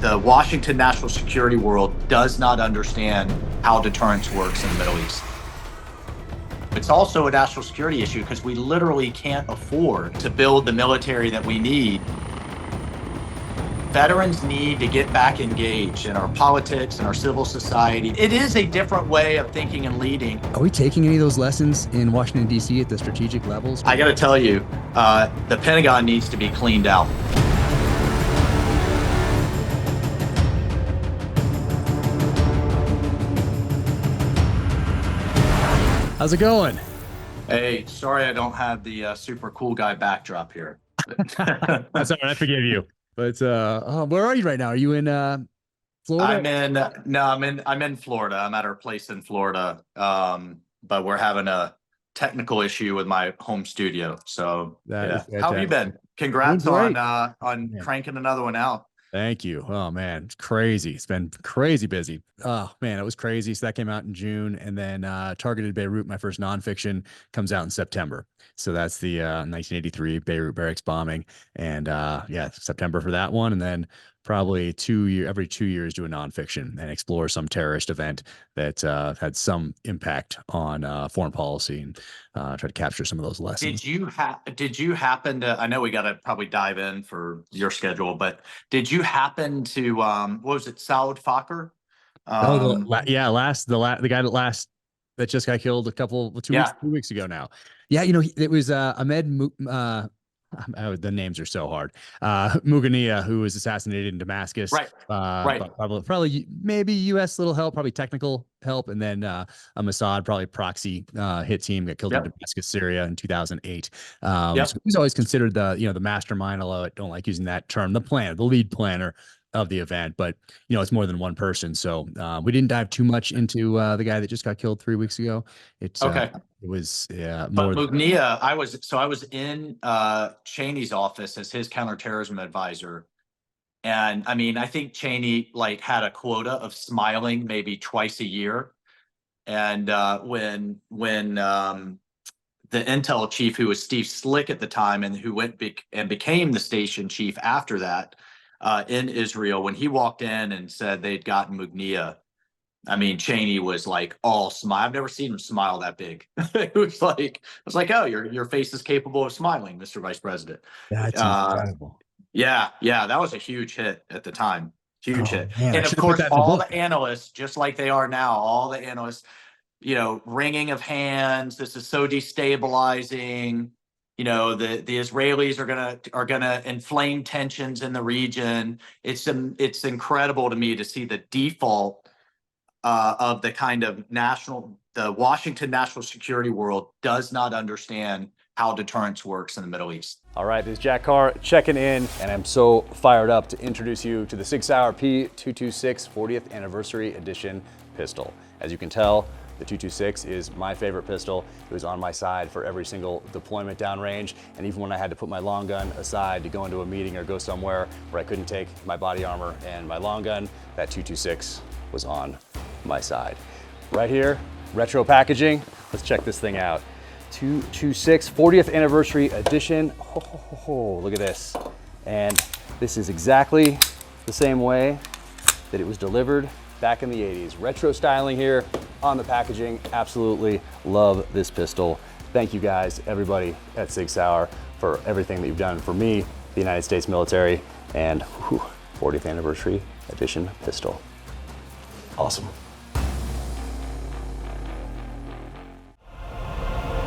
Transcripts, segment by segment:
the Washington national security world does not understand how deterrence works in the Middle East. It's also a national security issue because we literally can't afford to build the military that we need. Veterans need to get back engaged in our politics and our civil society. It is a different way of thinking and leading. Are we taking any of those lessons in Washington, D.C. at the strategic levels? I got to tell you, the Pentagon needs to be cleaned out. How's it going? Hey, sorry I don't have the super cool guy backdrop here. That's all right. I forgive you. But where are you right now? Are you in Florida? I'm in Florida. I'm at our place in Florida. But we're having a technical issue with my home studio. So yeah. How have you been? Congrats on cranking another one out. Thank you. Oh man, it's crazy. It's been crazy busy. Oh man, it was crazy. So that came out in June, and then Targeted Beirut, my first nonfiction, comes out in September. So that's the 1983 Beirut barracks bombing, and September for that one, and then probably every 2 years do a nonfiction and explore some terrorist event that had some impact on foreign policy and try to capture some of those lessons. Did you happen to, I know we got to probably dive in for your schedule, but did you happen to, what was it, Saud Fakr? The guy that just got killed a couple 2 weeks ago now. Yeah, it was Ahmed the names are so hard. Mugania, who was assassinated in Damascus. Right. Probably maybe U.S. little help, probably technical help, and then Mossad, probably proxy hit team, got killed in Damascus, Syria in 2008. So he's always considered the mastermind, although I don't like using that term, the lead planner of the event, but it's more than one person. So we didn't dive too much into the guy that just got killed 3 weeks ago. It was But Mugnia, I was in Cheney's office as his counterterrorism advisor, and I mean, I think Cheney had a quota of smiling maybe twice a year, and when the intel chief, who was Steve Slick at the time, and who went and became the station chief after that in Israel, when he walked in and said they'd gotten Mugnia, I mean, Cheney was all smile. I've never seen him smile that big. It was like, oh, your face is capable of smiling, Mr. Vice President. That's incredible. Yeah, that was a huge hit at the time. Huge hit. Man, and of course, all the analysts, just like they are now, all the analysts, wringing of hands. This is so destabilizing. The Israelis are gonna inflame tensions in the region. It's incredible to me to see the default of the kind of the Washington national security world does not understand how deterrence works in the Middle East. All right, this is Jack Carr checking in, and I'm so fired up to introduce you to the SIG Sauer P226 40th Anniversary Edition pistol. As you can tell, the 226 is my favorite pistol. It was on my side for every single deployment downrange, and even when I had to put my long gun aside to go into a meeting or go somewhere where I couldn't take my body armor and my long gun, that 226 was on my side. Right here, retro packaging. Let's check this thing out. 226 40th Anniversary Edition. Look at this. And this is exactly the same way that it was delivered back in the 80s. Retro styling here on the packaging. Absolutely love this pistol. Thank you guys, everybody at SIG Sauer, for everything that you've done for me, the United States military, and 40th Anniversary Edition pistol. Awesome.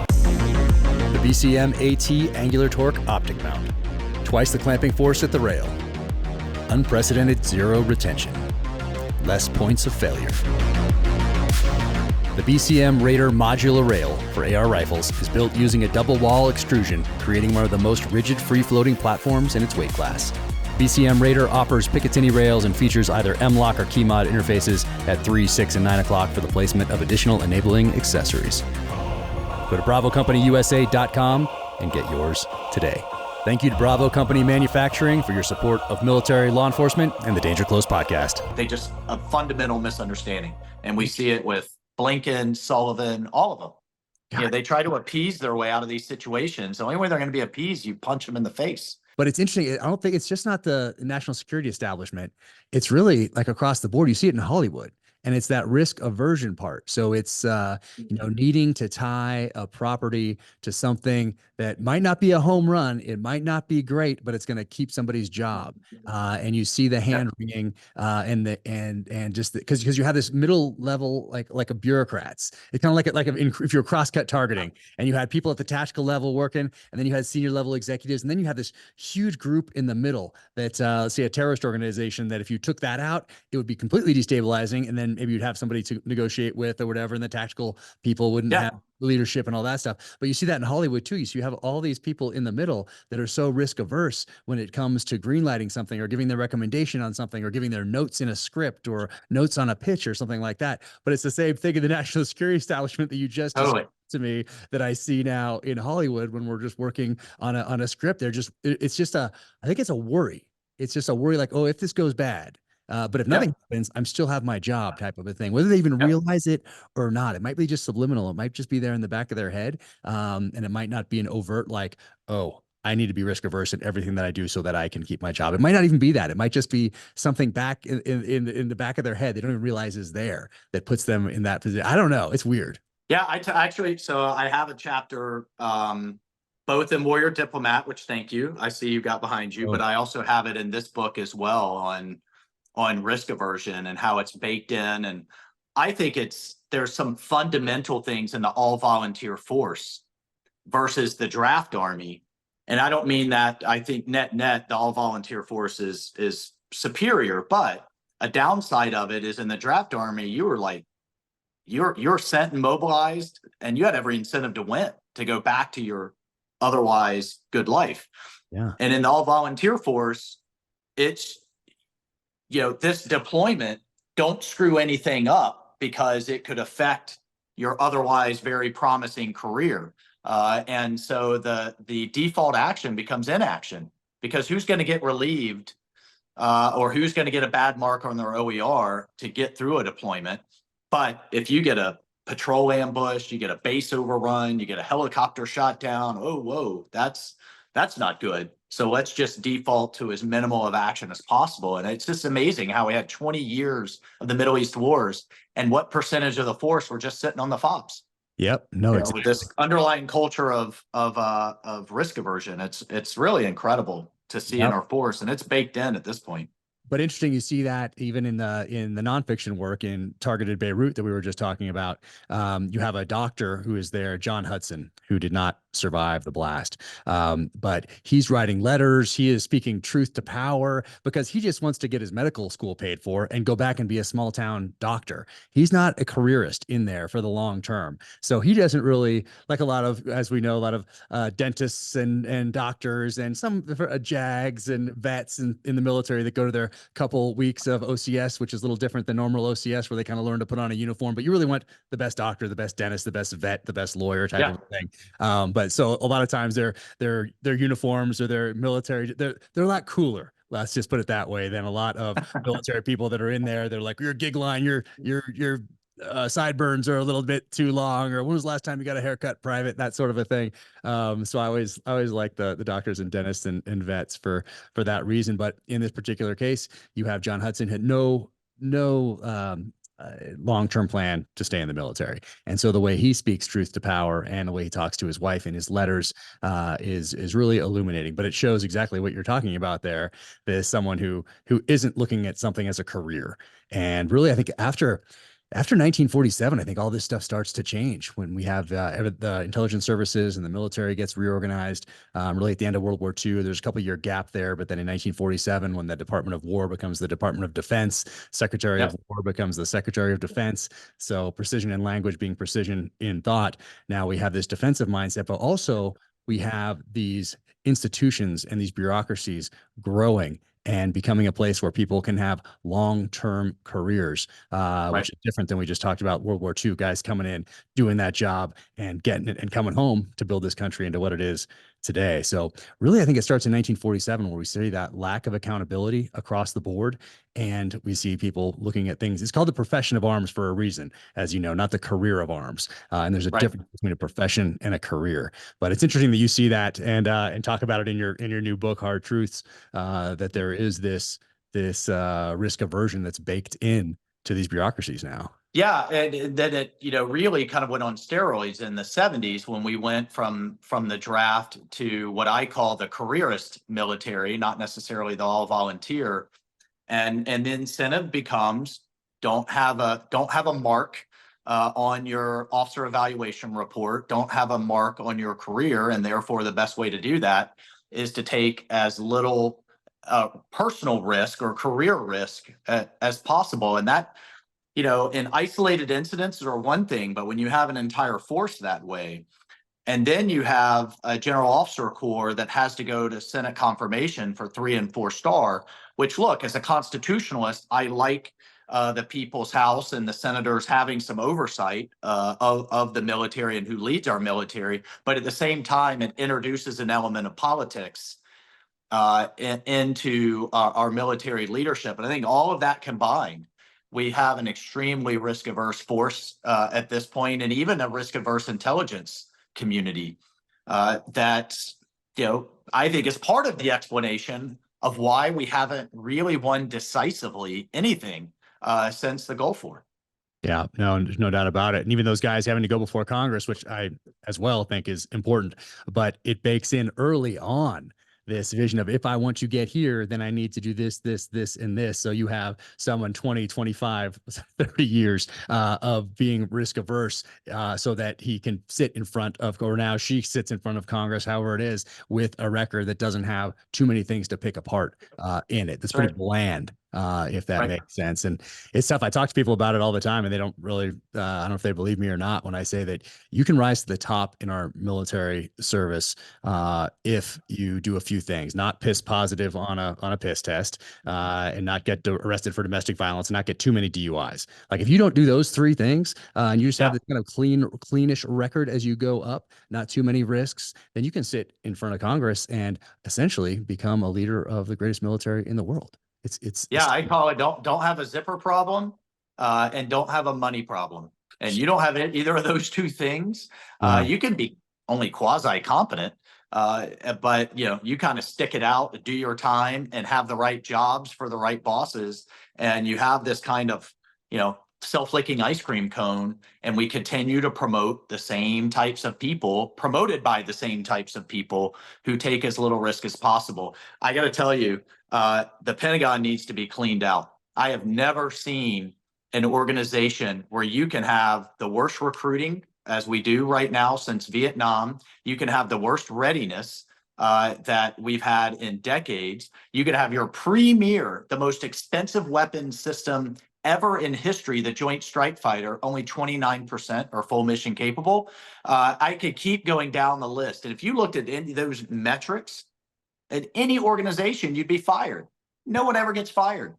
The BCM AT Angular Torque Optic Mount. Twice the clamping force at the rail. Unprecedented zero retention. Less points of failure. The BCM Raider modular rail for AR rifles is built using a double wall extrusion, creating one of the most rigid free-floating platforms in its weight class. BCM Raider offers Picatinny rails and features either M-LOK or KeyMod interfaces at 3, 6, and 9 o'clock for the placement of additional enabling accessories. Go to BravoCompanyUSA.com and get yours today. Thank you to Bravo Company Manufacturing for your support of military law enforcement and the Danger Close podcast. They just a fundamental misunderstanding, and we see it with Blinken, Sullivan, all of them. They try to appease their way out of these situations. The only way they're going to be appeased, you punch them in the face. But it's interesting. I don't think it's just not the national security establishment. It's really like across the board. You see it in Hollywood, and it's that risk aversion part. So it's needing to tie a property to something that might not be a home run. It might not be great, but it's going to keep somebody's job. And you see the hand wringing and just because you have this middle level like a bureaucrats. It's kind of if you're cross-cut targeting and you had people at the tactical level working, and then you had senior level executives, and then you have this huge group in the middle that let's say a terrorist organization that if you took that out, it would be completely destabilizing, and then maybe you'd have somebody to negotiate with or whatever, and the tactical people wouldn't have leadership and all that stuff. But you see that in Hollywood too. You have all these people in the middle that are so risk averse when it comes to greenlighting something or giving their recommendation on something or giving their notes in a script or notes on a pitch or something like that. But it's the same thing in the national security establishment that you just described to me that I see now in Hollywood when we're just working on a script. I think it's a worry. It's just a worry like, oh, if this goes bad, but if nothing happens, I'm still have my job type of a thing, whether they even realize it or not. It might be just subliminal. It might just be there in the back of their head. And it might not be an overt, like, oh, I need to be risk averse in everything that I do so that I can keep my job. It might not even be that. It might just be something back in the back of their head. They don't even realize is there that puts them in that position. I don't know. It's weird. Yeah, actually, so I have a chapter, both in Warrior Diplomat, which thank you, I see you got behind you, but I also have it in this book as well on risk aversion and how it's baked in. And I think there's some fundamental things in the all volunteer force versus the draft army. And I don't mean that I think net the all volunteer force is superior, but a downside of it is in the draft army, you were like, you're sent and mobilized and you had every incentive to win, to go back to your otherwise good life. Yeah. And in the all volunteer force, it's, this deployment, don't screw anything up because it could affect your otherwise very promising career. And so the default action becomes inaction, because who's going to get relieved or who's going to get a bad mark on their OER to get through a deployment? But if you get a patrol ambush, you get a base overrun, you get a helicopter shot down, oh, whoa, that's not good. So let's just default to as minimal of action as possible. And it's just amazing how we had 20 years of the Middle East wars and what percentage of the force were just sitting on the FOBs. Yep. No, exactly. With this underlying culture of risk aversion, it's really incredible to see in our force, and it's baked in at this point. But interesting, you see that even in the nonfiction work in Targeted Beirut that we were just talking about. You have a doctor who is there, John Hudson, who did not survive the blast. But he's writing letters. He is speaking truth to power because he just wants to get his medical school paid for and go back and be a small town doctor. He's not a careerist in there for the long term. So he doesn't really, like a lot of, as we know, a lot of dentists and doctors and some JAGs and vets in the military that go to their couple weeks of OCS, which is a little different than normal OCS, where they kind of learn to put on a uniform, but you really want the best doctor, the best dentist, the best vet, the best lawyer type of thing. But so a lot of times their uniforms or their military, they're a lot cooler. Let's just put it that way than a lot of military people that are in there. They're like, your gig line, your sideburns are a little bit too long, or when was the last time you got a haircut private, that sort of a thing. So I always like the doctors and dentists and vets for that reason. But in this particular case, you have John Hudson had no long-term plan to stay in the military. And so the way he speaks truth to power and the way he talks to his wife in his letters is really illuminating. But it shows exactly what you're talking about there. There's someone who isn't looking at something as a career. And really, I think after 1947, I think all this stuff starts to change when we have the intelligence services and the military gets reorganized. Really at the end of World War II, there's a couple year gap there. But then in 1947, when the Department of War becomes the Department of Defense, Secretary of War becomes the Secretary of Defense. So precision in language being precision in thought. Now we have this defensive mindset, but also we have these institutions and these bureaucracies growing and becoming a place where people can have long-term careers, which is different than we just talked about World War II, guys coming in, doing that job and getting it and coming home to build this country into what it is today. So really, I think it starts in 1947 where we see that lack of accountability across the board. And we see people looking at things. It's called the profession of arms for a reason, as you know, not the career of arms. And there's a Right. difference between a profession and a career. But it's interesting that you see that and talk about it in your new book, Hard Truths, that there is this risk aversion that's baked in to these bureaucracies now. Yeah, and then it, really kind of went on steroids in the 70s when we went from the draft to what I call the careerist military, not necessarily the all volunteer. And the incentive becomes don't have a mark on your officer evaluation report, don't have a mark on your career, and therefore the best way to do that is to take as little personal risk or career risk as possible. And that, in isolated incidents are one thing, but when you have an entire force that way, and then you have a general officer corps that has to go to Senate confirmation for 3 and 4 star, which, look, as a constitutionalist, I like the people's house and the senators having some oversight of the military and who leads our military. But at the same time, it introduces an element of politics into our military leadership. And I think all of that combined, we have an extremely risk averse force at this point, and even a risk averse intelligence community that, I think is part of the explanation of why we haven't really won decisively anything since the Gulf War. Yeah, no, there's no doubt about it. And even those guys having to go before Congress, which I as well think is important, but it bakes in early on this vision of if I want to get here, then I need to do this, this, this, and this. So you have someone 20, 25, 30 years of being risk averse so that he can sit in front of, or now she sits in front of Congress, however it is, with a record that doesn't have too many things to pick apart in it. That's pretty bland. If that makes sense. And it's tough. I talk to people about it all the time and they don't really, I don't know if they believe me or not when I say that you can rise to the top in our military service if you do a few things, not piss positive on a piss test and not get arrested for domestic violence and not get too many DUIs. Like if you don't do those 3 things and you just have this kind of cleanish record as you go up, not too many risks, then you can sit in front of Congress and essentially become a leader of the greatest military in the world. I call it don't have a zipper problem and don't have a money problem. And you don't have either of those 2 things. You can be only quasi competent, but you kind of stick it out, do your time, and have the right jobs for the right bosses, and you have this kind of self-licking ice cream cone, and we continue to promote the same types of people, promoted by the same types of people who take as little risk as possible. I got to tell you, the Pentagon needs to be cleaned out. I have never seen an organization where you can have the worst recruiting as we do right now since Vietnam. You can have the worst readiness that we've had in decades. You could have your premier, the most expensive weapons system ever in history, the Joint Strike Fighter, only 29% are full mission capable. I could keep going down the list. And if you looked at any of those metrics at any organization, you'd be fired. No one ever gets fired.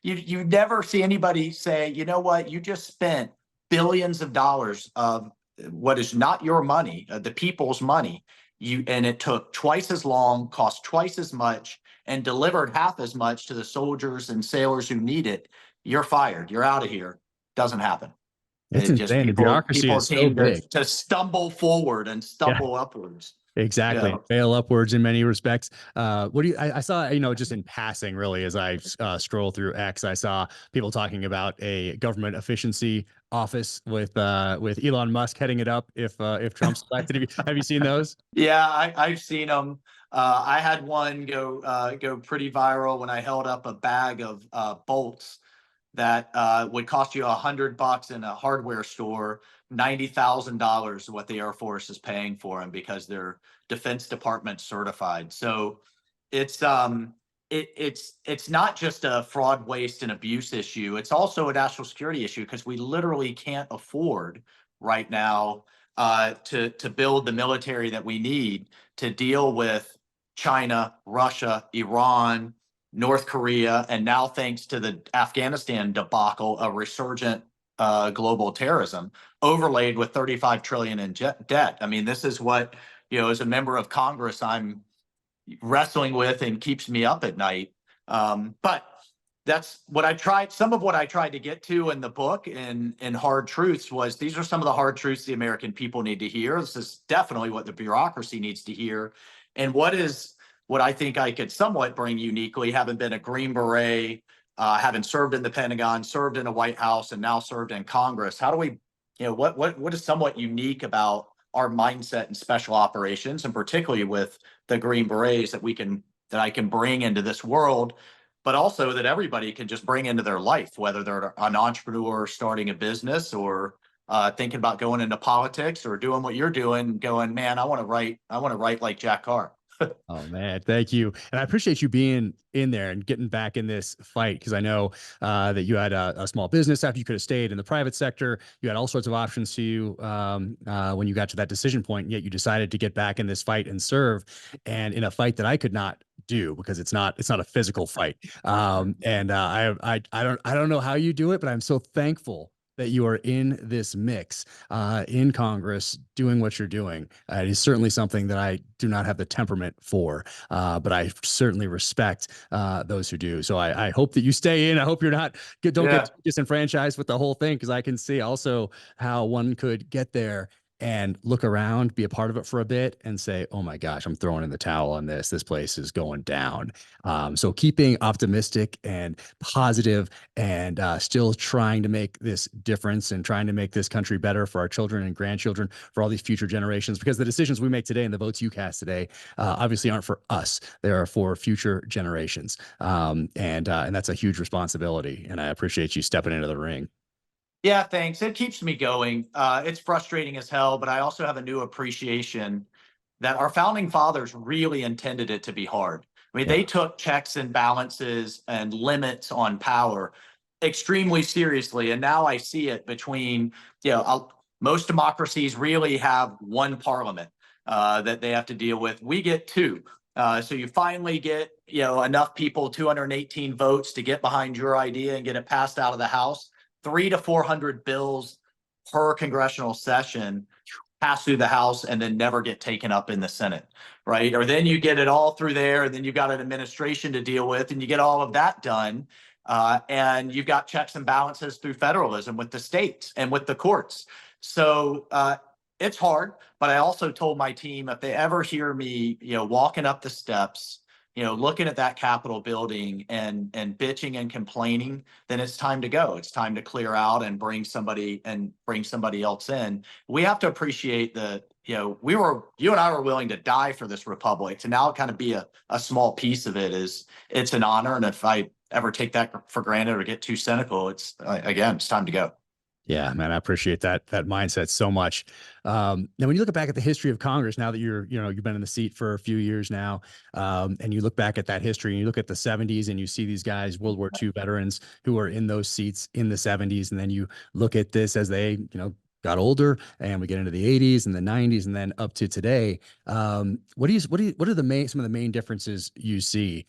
You never see anybody say, you know what, you just spent billions of dollars of what is not your money, the people's money. And it took twice as long, cost twice as much, and delivered half as much to the soldiers and sailors who need it. You're fired. You're out of here. Doesn't happen. It's insane. The bureaucracy is so big. To stumble forward and stumble upwards. Exactly. Fail upwards in many respects. I saw, just in passing, really, as I scroll through X, I saw people talking about a government efficiency office with Elon Musk heading it up if Trump's elected. Have you seen those? Yeah, I've seen them. I had one go pretty viral when I held up a bag of bolts that would cost you $100 in a hardware store, $90,000 what the Air Force is paying for them because they're Defense Department certified. So it's not just a fraud, waste, and abuse issue. It's also a national security issue because we literally can't afford right now to build the military that we need to deal with China, Russia, Iran, North Korea, and now thanks to the Afghanistan debacle, a resurgent global terrorism overlaid with $35 trillion in debt. I mean, this is what as a member of Congress, I'm wrestling with and keeps me up at night. But that's what I tried. Some of what I tried to get to in the book and Hard Truths was these are some of the hard truths the American people need to hear. This is definitely what the bureaucracy needs to hear. And what I think I could somewhat bring uniquely, having been a Green Beret, having served in the Pentagon, served in the White House, and now served in Congress. How do we, what is somewhat unique about our mindset in special operations, and particularly with the Green Berets that I can bring into this world, but also that everybody can just bring into their life, whether they're an entrepreneur starting a business or thinking about going into politics or doing what you're doing, going, man, I want to write like Jack Carr. Oh man, thank you. And I appreciate you being in there and getting back in this fight, because I know that you had a small business after you could have stayed in the private sector. You had all sorts of options to you when you got to that decision point, and yet you decided to get back in this fight and serve, and in a fight that I could not do because it's not a physical fight. I don't know how you do it, but I'm so thankful that you are in this mix in Congress doing what you're doing. It is certainly something that I do not have the temperament for, but I certainly respect those who do. So I hope that you stay in. I hope don't get disenfranchised with the whole thing, because I can see also how one could get there and look around, be a part of it for a bit, and say, oh my gosh, I'm throwing in the towel on this. This place is going down. So keeping optimistic and positive and still trying to make this difference and trying to make this country better for our children and grandchildren, for all these future generations, because the decisions we make today and the votes you cast today obviously aren't for us. They are for future generations. And that's a huge responsibility. And I appreciate you stepping into the ring. Yeah, thanks. It keeps me going. It's frustrating as hell, but I also have a new appreciation that our founding fathers really intended it to be hard. I mean, they took checks and balances and limits on power extremely seriously. And now I see it between, most democracies really have one parliament that they have to deal with. We get two. So you finally get, enough people, 218 votes to get behind your idea and get it passed out of the House. 300 to 400 bills per congressional session pass through the House and then never get taken up in the Senate, right? Or then you get it all through there, and then you've got an administration to deal with, and you get all of that done. And you've got checks and balances through federalism with the states and with the courts. So it's hard, but I also told my team, if they ever hear me, walking up the steps, looking at that Capitol building and bitching and complaining, then it's time to go. It's time to clear out and bring somebody else in. We have to appreciate that, you and I were willing to die for this republic. To now kind of be a small piece of it it's an honor. And if I ever take that for granted or get too cynical, it's time to go. Yeah, man, I appreciate that mindset so much. Now, when you look back at the history of Congress, now that you've been in the seat for a few years now, and you look back at that history and you look at the 70s and you see these guys, World War II veterans who are in those seats in the 70s, and then you look at this as they, got older, and we get into the 80s and the 90s and then up to today. What are some of the main differences you see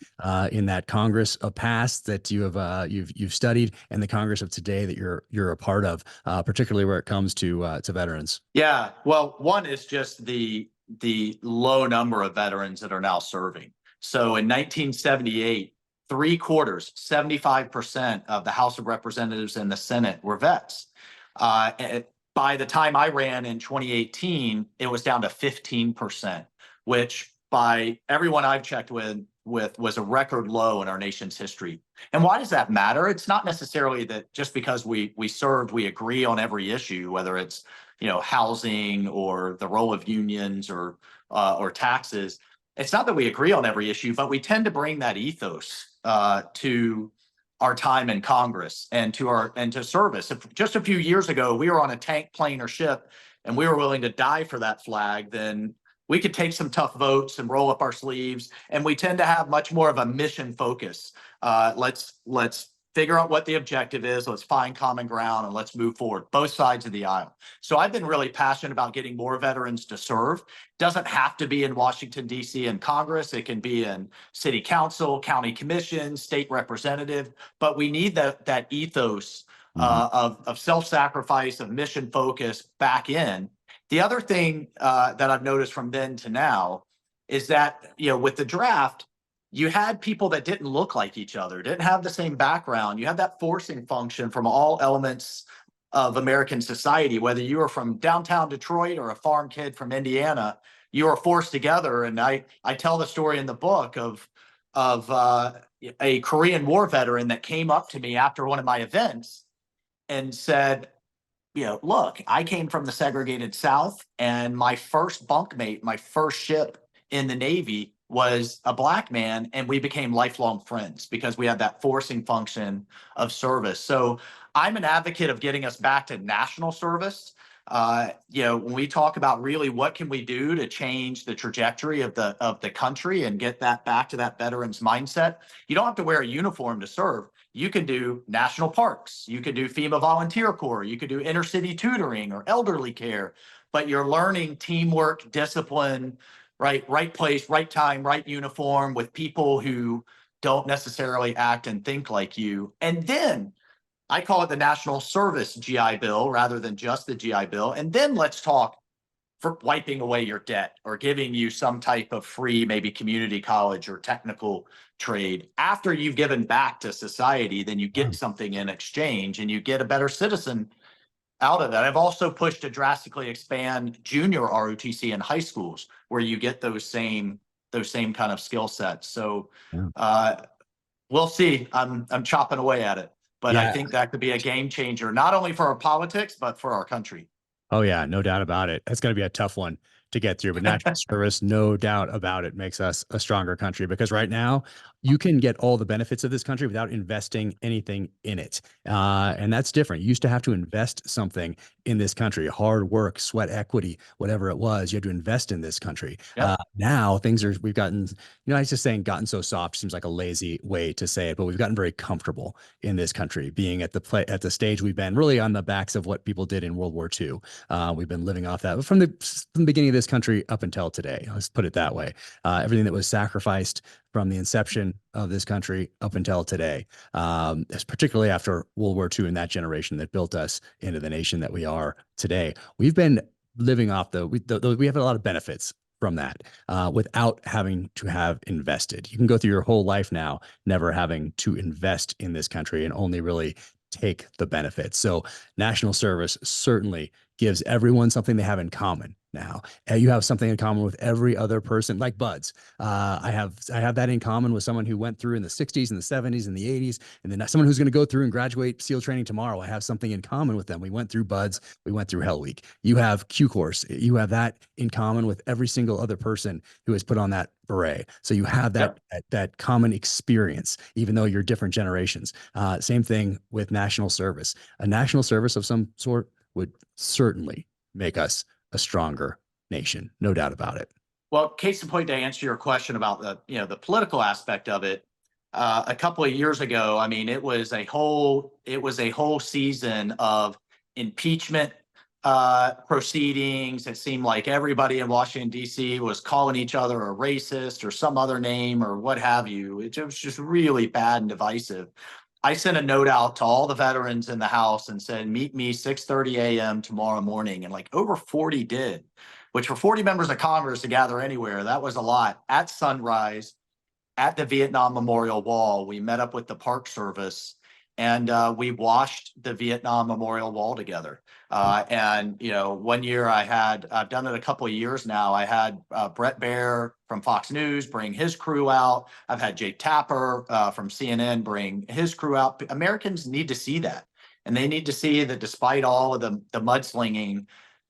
in that Congress of past that you have you've studied, and the Congress of today that you're a part of, particularly where it comes to veterans? Yeah, well, one is just the low number of veterans that are now serving. So in 1978, 75% of the House of Representatives and the Senate were vets. By the time I ran in 2018, it was down to 15%, which by everyone I've checked with was a record low in our nation's history. And why does that matter? It's not necessarily that just because we served, we agree on every issue, whether it's, housing or the role of unions or taxes. It's not that we agree on every issue, but we tend to bring that ethos to our time in Congress and to service. If just a few years ago we were on a tank, plane, or ship and we were willing to die for that flag, then we could take some tough votes and roll up our sleeves. And we tend to have much more of a mission focus. Let's figure out what the objective is. Let's find common ground and let's move forward, both sides of the aisle. So I've been really passionate about getting more veterans to serve. Doesn't have to be in Washington, D.C. and Congress. It can be in city council, county commission, state representative, but we need that ethos of self-sacrifice, of mission focus back in. The other thing that I've noticed from then to now is that, with the draft, you had people that didn't look like each other, didn't have the same background. You had that forcing function from all elements of American society, whether you were from downtown Detroit or a farm kid from Indiana, you were forced together. And I tell the story in the book of a Korean War veteran that came up to me after one of my events and said, look, I came from the segregated South, and my first bunkmate, my first ship in the Navy was a black man, and we became lifelong friends because we had that forcing function of service. So I'm an advocate of getting us back to national service. When we talk about really what can we do to change the trajectory of the country and get that back to that veterans mindset, you don't have to wear a uniform to serve. You can do national parks, you could do FEMA Volunteer Corps, you could do inner city tutoring or elderly care, but you're learning teamwork, discipline, right place, right time, right uniform with people who don't necessarily act and think like you. And then I call it the National Service GI Bill rather than just the GI Bill. And then let's talk for wiping away your debt or giving you some type of free, maybe community college or technical trade. After you've given back to society, then you get something in exchange and you get a better citizen out of that. I've also pushed to drastically expand junior ROTC in high schools where you get those same kind of skill sets. So we'll see. I'm chopping away at it, but I think that could be a game changer, not only for our politics, but for our country. Oh yeah, no doubt about it. That's going to be a tough one to get through, but national service, no doubt about it, makes us a stronger country because right now you can get all the benefits of this country without investing anything in it. And that's different. You used to have to invest something in this country, hard work, sweat equity, whatever it was, you had to invest in this country. Yep. Now we've gotten, I was just saying gotten so soft seems like a lazy way to say it, but we've gotten very comfortable in this country being at the stage we've been really on the backs of what people did in World War II. We've been living off that from the beginning of this country up until today. Let's put it that way. Everything that was sacrificed from the inception of this country up until today, particularly after World War II and that generation that built us into the nation that we are today. We've been living off we have a lot of benefits from that without having to have invested. You can go through your whole life now never having to invest in this country and only really take the benefits. So national service certainly gives everyone something they have in common now. You have something in common with every other person, like Buds. I have that in common with someone who went through in the 60s and the 70s and the 80s, and then someone who's going to go through and graduate SEAL training tomorrow. I have something in common with them. We went through Buds. We went through Hell Week. You have Q Course. You have that in common with every single other person who has put on that beret. So you have that common experience, even though you're different generations. Same thing with national service. A national service of some sort would certainly make us a stronger nation, no doubt about it. Well, case in point, to answer your question about the political aspect of it, a couple of years ago, I mean, it was a whole season of impeachment proceedings. It seemed like everybody in Washington, D.C. was calling each other a racist or some other name or what have you. It was just really bad and divisive. I sent a note out to all the veterans in the House and said, meet me 6:30 a.m. tomorrow morning. And like over 40 did, which for 40 members of Congress to gather anywhere, that was a lot. At sunrise, at the Vietnam Memorial Wall, we met up with the Park Service and we washed the Vietnam Memorial Wall together. And, one year I've done it a couple of years now. I had Brett Baer from Fox News bring his crew out. I've had Jake Tapper from CNN bring his crew out. Americans need to see that. And they need to see that despite all of the mudslinging,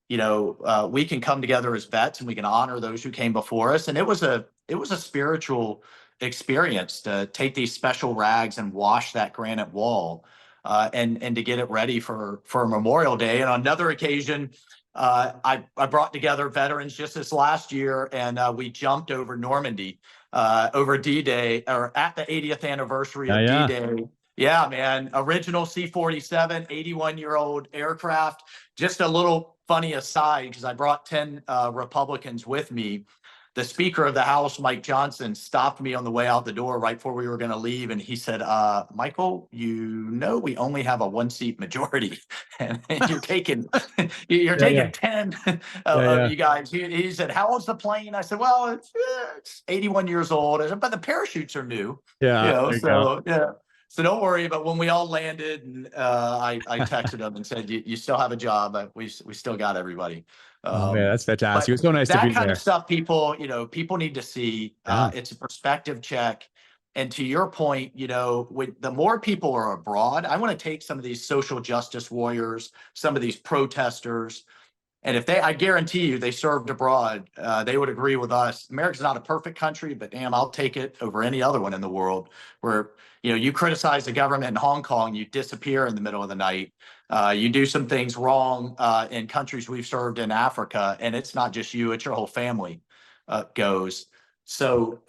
we can come together as vets and we can honor those who came before us. And it was a spiritual experience to take these special rags and wash that granite wall and to get it ready for Memorial Day. And on another occasion, I brought together veterans just this last year, and we jumped over Normandy, over D-Day, or at the 80th anniversary of D-Day. Yeah, man. Original C-47, 81-year-old aircraft. Just a little funny aside, because I brought 10 Republicans with me. the Speaker of the House, Mike Johnson, stopped me on the way out the door right before we were going to leave, and he said, "Michael, we only have a 1-seat majority, and you're taking you're Yeah, yeah, taking 10 yeah, of yeah, you guys." He said, "How old's the plane?" I said, "Well, it's 81 years old." I said, "But the parachutes are new, yeah. There you go. so yeah." So don't worry. But when we all landed, and I texted him and said, "You still have a job. But we still got everybody." Oh man, that's fantastic. But It was so nice to that be kind of there. stuff, people need to see. Yeah, It's a perspective check. And to your point, with the more people are abroad, I want to take some of these social justice warriors, some of these protesters, and I guarantee you, they served abroad, they would agree with us. America's not a perfect country, but damn, I'll take it over any other one in the world. Where you criticize the government in Hong Kong, you disappear in the middle of the night. You do some things wrong in countries we've served in Africa, and it's not just you; it's your whole family goes. So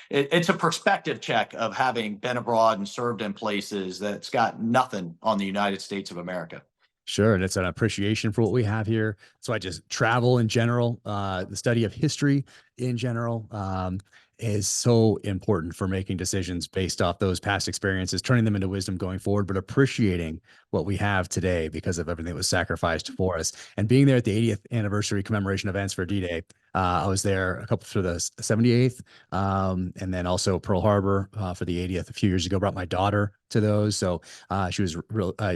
it's a perspective check of having been abroad and served in places that's got nothing on the United States of America. sure. And it's an appreciation for what we have here. So I just travel in general, the study of history in general, is so important for making decisions based off those past experiences, turning them into wisdom going forward, but appreciating what we have today because of everything that was sacrificed for us. And being there at the 80th anniversary commemoration events for D-Day, I was there a couple for the 78th, and then also Pearl Harbor for the 80th a few years ago. Brought my daughter to those, so she was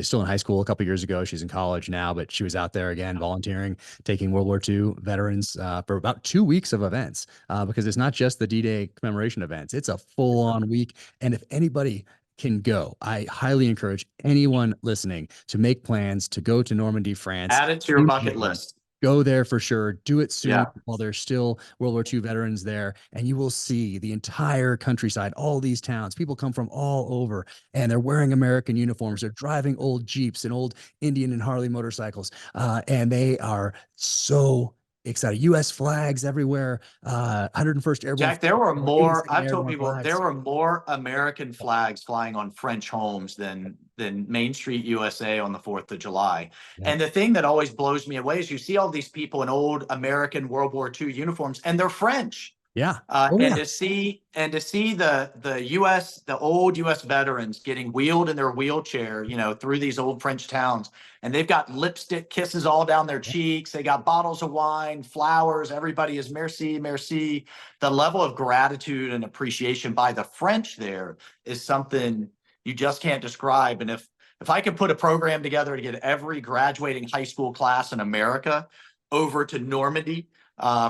still in high school a couple years ago. She's in college now, but she was out there again volunteering, taking World War II veterans for about 2 weeks of events, because it's not just the D-Day commemoration events; it's a full-on week. And if anybody can go, I highly encourage anyone listening to make plans to go to Normandy, France. Add it to your bucket list. Go there for sure. Do it soon Yeah. while there's still World War II veterans there, and you will see the entire countryside, all these towns. People come from all over, and they're wearing American uniforms. They're driving old Jeeps and old Indian and Harley motorcycles, and they are so excited. U.S. flags everywhere. 101st Airborne. Jack, there were more. amazing I've told airborne people flags. there were more American flags flying on French homes than Main Street USA on the 4th of July. Yeah. And the thing that always blows me away is you see all these people in old American World War II uniforms, and they're French. Yeah. And yeah. to see the old US veterans getting wheeled in their wheelchair, through these old French towns, and they've got lipstick kisses all down their cheeks. They got bottles of wine, flowers. Everybody is merci, merci. The level of gratitude and appreciation by the French there is something you just can't describe. And if I could put a program together to get every graduating high school class in America over to Normandy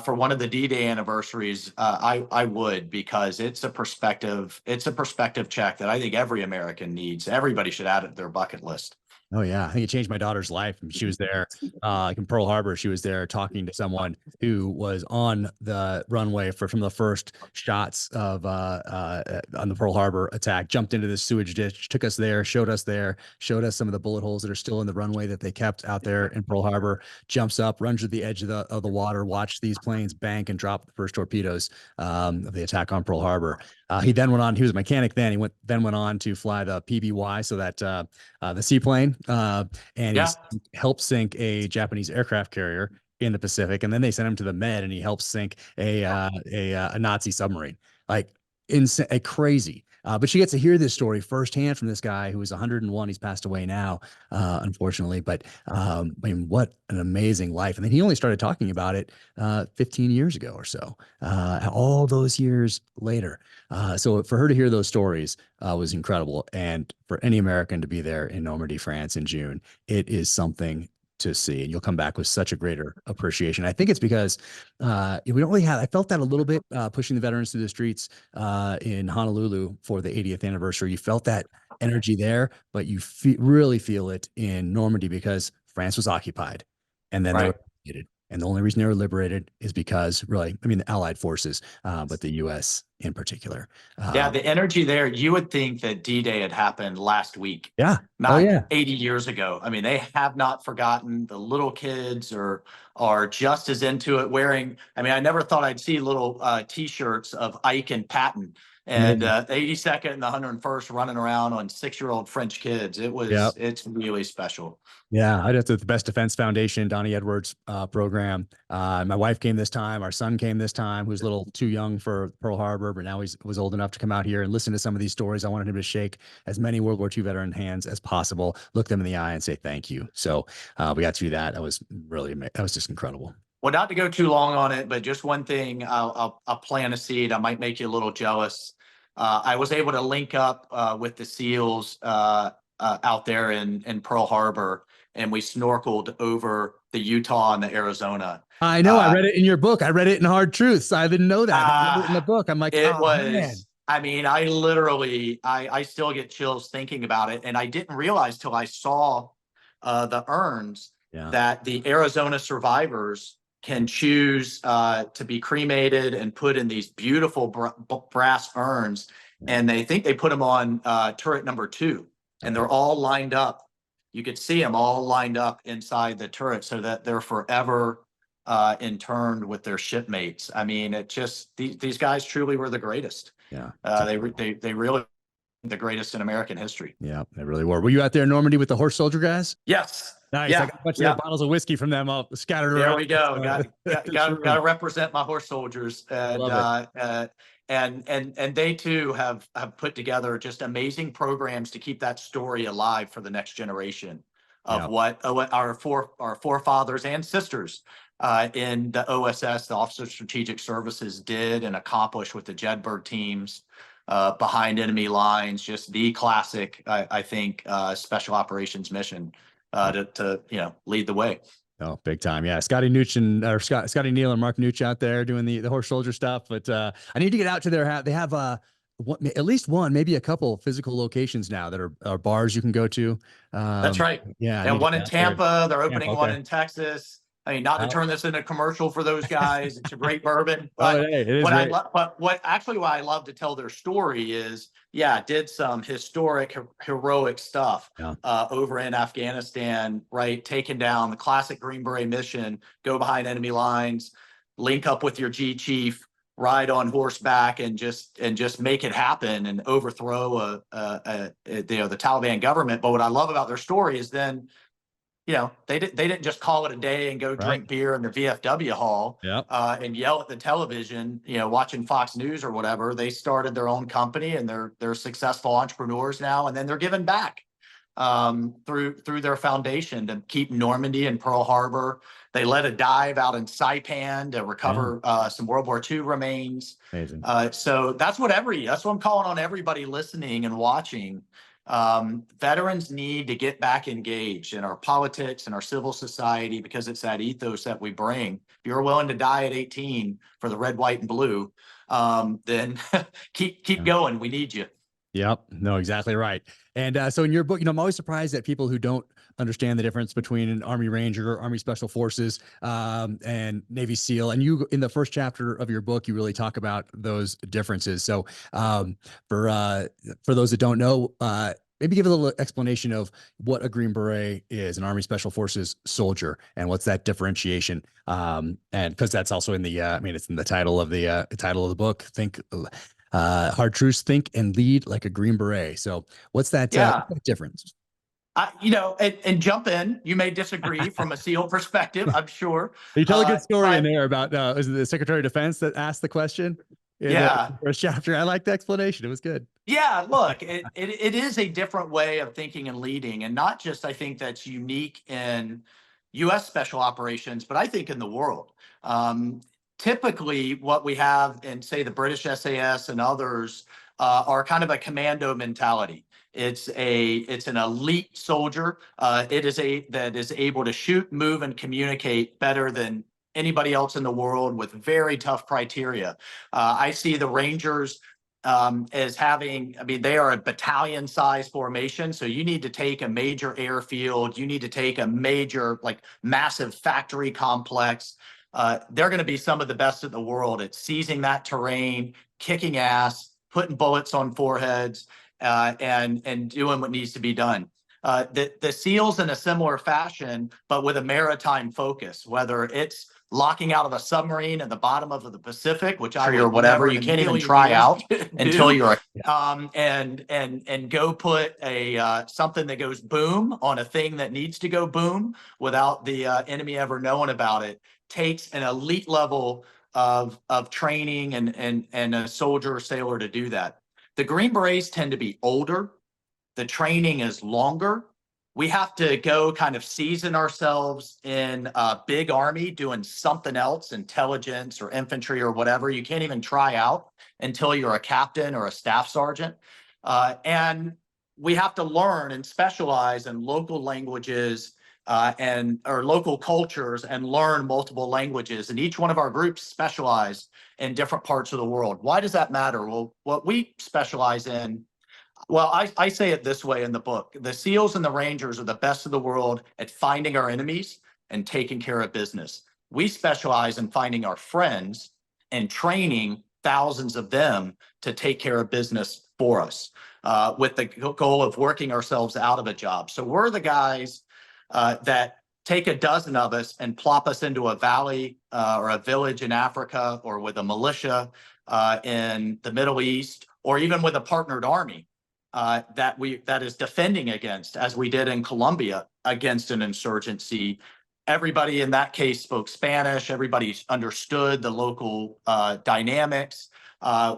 for one of the D-Day anniversaries, I would, because it's a perspective check that I think every American needs. Everybody should add it to their bucket list. Oh yeah, I think it changed my daughter's life. She was there, like in Pearl Harbor. She was there talking to someone who was on the runway for some of the first shots of on the Pearl Harbor attack. Jumped into this sewage ditch, took us there, showed us some of the bullet holes that are still in the runway that they kept out there in Pearl Harbor. Jumps up, runs to the edge of the water, watched these planes bank and drop the first torpedoes of the attack on Pearl Harbor. He then went on. He was a mechanic then. He went on to fly the PBY, so that the seaplane, and he helped sink a Japanese aircraft carrier in the Pacific, and then they sent him to the Med, and he helped sink a Nazi submarine. Like crazy. But she gets to hear this story firsthand from this guy who was 101. He's passed away now, unfortunately. But I mean, what an amazing life. And then he only started talking about it 15 years ago or so, all those years later. So for her to hear those stories was incredible. And for any American to be there in Normandy, France in June, it is something to see, and you'll come back with such a greater appreciation. I think it's because we don't really have. I felt that a little bit pushing the veterans through the streets in Honolulu for the 80th anniversary. You felt that energy there, but you really feel it in Normandy because France was occupied, and then they were liberated. And the only reason they were liberated is because, really, I mean, the Allied forces, but the U.S. in particular. The energy there, you would think that D-Day had happened last week. Yeah. Not 80 years ago. I mean, they have not forgotten. The little kids are just as into it, wearing, I mean, I never thought I'd see little T-shirts of Ike and Patton And Amazing. 82nd and the 101st running around on 6-year-old French kids. Yep. It's really special. Yeah, I did the Best Defense Foundation, Donnie Edwards program. My wife came this time. Our son came this time, who's a little too young for Pearl Harbor, but now was old enough to come out here and listen to some of these stories. I wanted him to shake as many World War II veteran hands as possible, look them in the eye, and say thank you. So we got to do that. That was that was just incredible. Well, not to go too long on it, but just one thing, I'll plant a seed. I might make you a little jealous. I was able to link up with the SEALs out there in Pearl Harbor, and we snorkeled over the Utah and the Arizona. I know. I read it in your book. I read it in Hard Truths. I didn't know that. I read it in the book. I'm like, it oh, was. Man. I mean, I literally, I still get chills thinking about it, and I didn't realize till I saw the urns that the Arizona survivors can choose to be cremated and put in these beautiful brass urns, and they think they put them on turret number 2, and they're all lined up. You could see them all lined up inside the turret so that they're forever interned with their shipmates. I mean, it just these guys truly were the greatest. Yeah, they really the greatest in American history. Yeah, they really were. Were you out there in Normandy with the horse soldier guys? Yes. Nice. Yeah. I got a bunch of bottles of whiskey from them all scattered around. There we go. Got to represent my horse soldiers. And they too have put together just amazing programs to keep that story alive for the next generation of what our forefathers and sisters in the OSS, the Officer of Strategic Services, did and accomplished with the Jedburgh teams behind enemy lines. Just the classic, I think, special operations mission to lead the way. Oh, big time. Yeah. Scotty Neal and Mark Nooch out there doing the horse soldier stuff. But I need to get out to their, they have at least one, maybe a couple physical locations now that are bars you can go to. That's right. Yeah. And one in Tampa, they're opening one in Texas. I mean, not to turn this into a commercial for those guys. It's a great bourbon. But what I love to tell their story is, did some historic, heroic stuff over in Afghanistan, right? Taking down the classic Green Beret mission, go behind enemy lines, link up with your G chief, ride on horseback, and just make it happen and overthrow the Taliban government. But what I love about their story is then, they didn't just call it a day and go drink beer in the VFW hall and yell at the television, watching Fox News or whatever. They started their own company, and they're successful entrepreneurs now, and then they're giving back through their foundation to keep Normandy and Pearl Harbor. They led a dive out in Saipan to recover some World War II remains. Amazing. So that's what I'm calling on everybody listening and watching. Veterans need to get back engaged in our politics and our civil society, because it's that ethos that we bring. If you're willing to die at 18 for the red, white, and blue, then keep going. We need you. Yep. No, exactly right. And so in your book, I'm always surprised at people who don't understand the difference between an Army Ranger, Army Special Forces, and Navy SEAL. And you, in the first chapter of your book, you really talk about those differences. So for those that don't know, maybe give a little explanation of what a Green Beret is, an Army Special Forces soldier, and what's that differentiation. And because that's also in the, it's in the title of the book. Hard Truths: Think and Lead Like a Green Beret. So what's that difference? And jump in. You may disagree from a SEAL perspective, I'm sure. You tell a good story in there about, was it the Secretary of Defense that asked the question? In the first chapter. I like the explanation. It was good. Yeah, look, it is a different way of thinking and leading, and not just, I think, that's unique in U.S. special operations, but I think in the world. Typically, what we have in, say, the British SAS and others are kind of a commando mentality. It's an elite soldier. That is able to shoot, move, and communicate better than anybody else in the world, with very tough criteria. I see the Rangers as having, they are a battalion size formation. So you need to take a major airfield. You need to take a major, massive factory complex. They're going to be some of the best in the world at seizing that terrain, kicking ass, putting bullets on foreheads, and doing what needs to be done. The SEALs in a similar fashion, but with a maritime focus, whether it's locking out of a submarine at the bottom of the Pacific, which I Or would whatever, never you in a can't even million try years out do. until you're And go put a something that goes boom on a thing that needs to go boom without the enemy ever knowing about it takes an elite level of training and a soldier or sailor to do that. The Green Berets tend to be older. The training is longer. We have to go kind of season ourselves in a big army doing something else, intelligence or infantry or whatever. You can't even try out until you're a captain or a staff sergeant. And we have to learn and specialize in local languages or local cultures and learn multiple languages. And each one of our groups specialize in different parts of the world. Why does that matter? Well, what we specialize in, well, I say it this way in the book. The SEALs and the Rangers are the best of the world at finding our enemies and taking care of business. We specialize in finding our friends and training thousands of them to take care of business for us with the goal of working ourselves out of a job. So we're the guys that take a dozen of us and plop us into a valley or a village in Africa or with a militia in the Middle East or even with a partnered army that is defending against, as we did in Colombia, against an insurgency. Everybody in that case spoke Spanish. Everybody understood the local dynamics.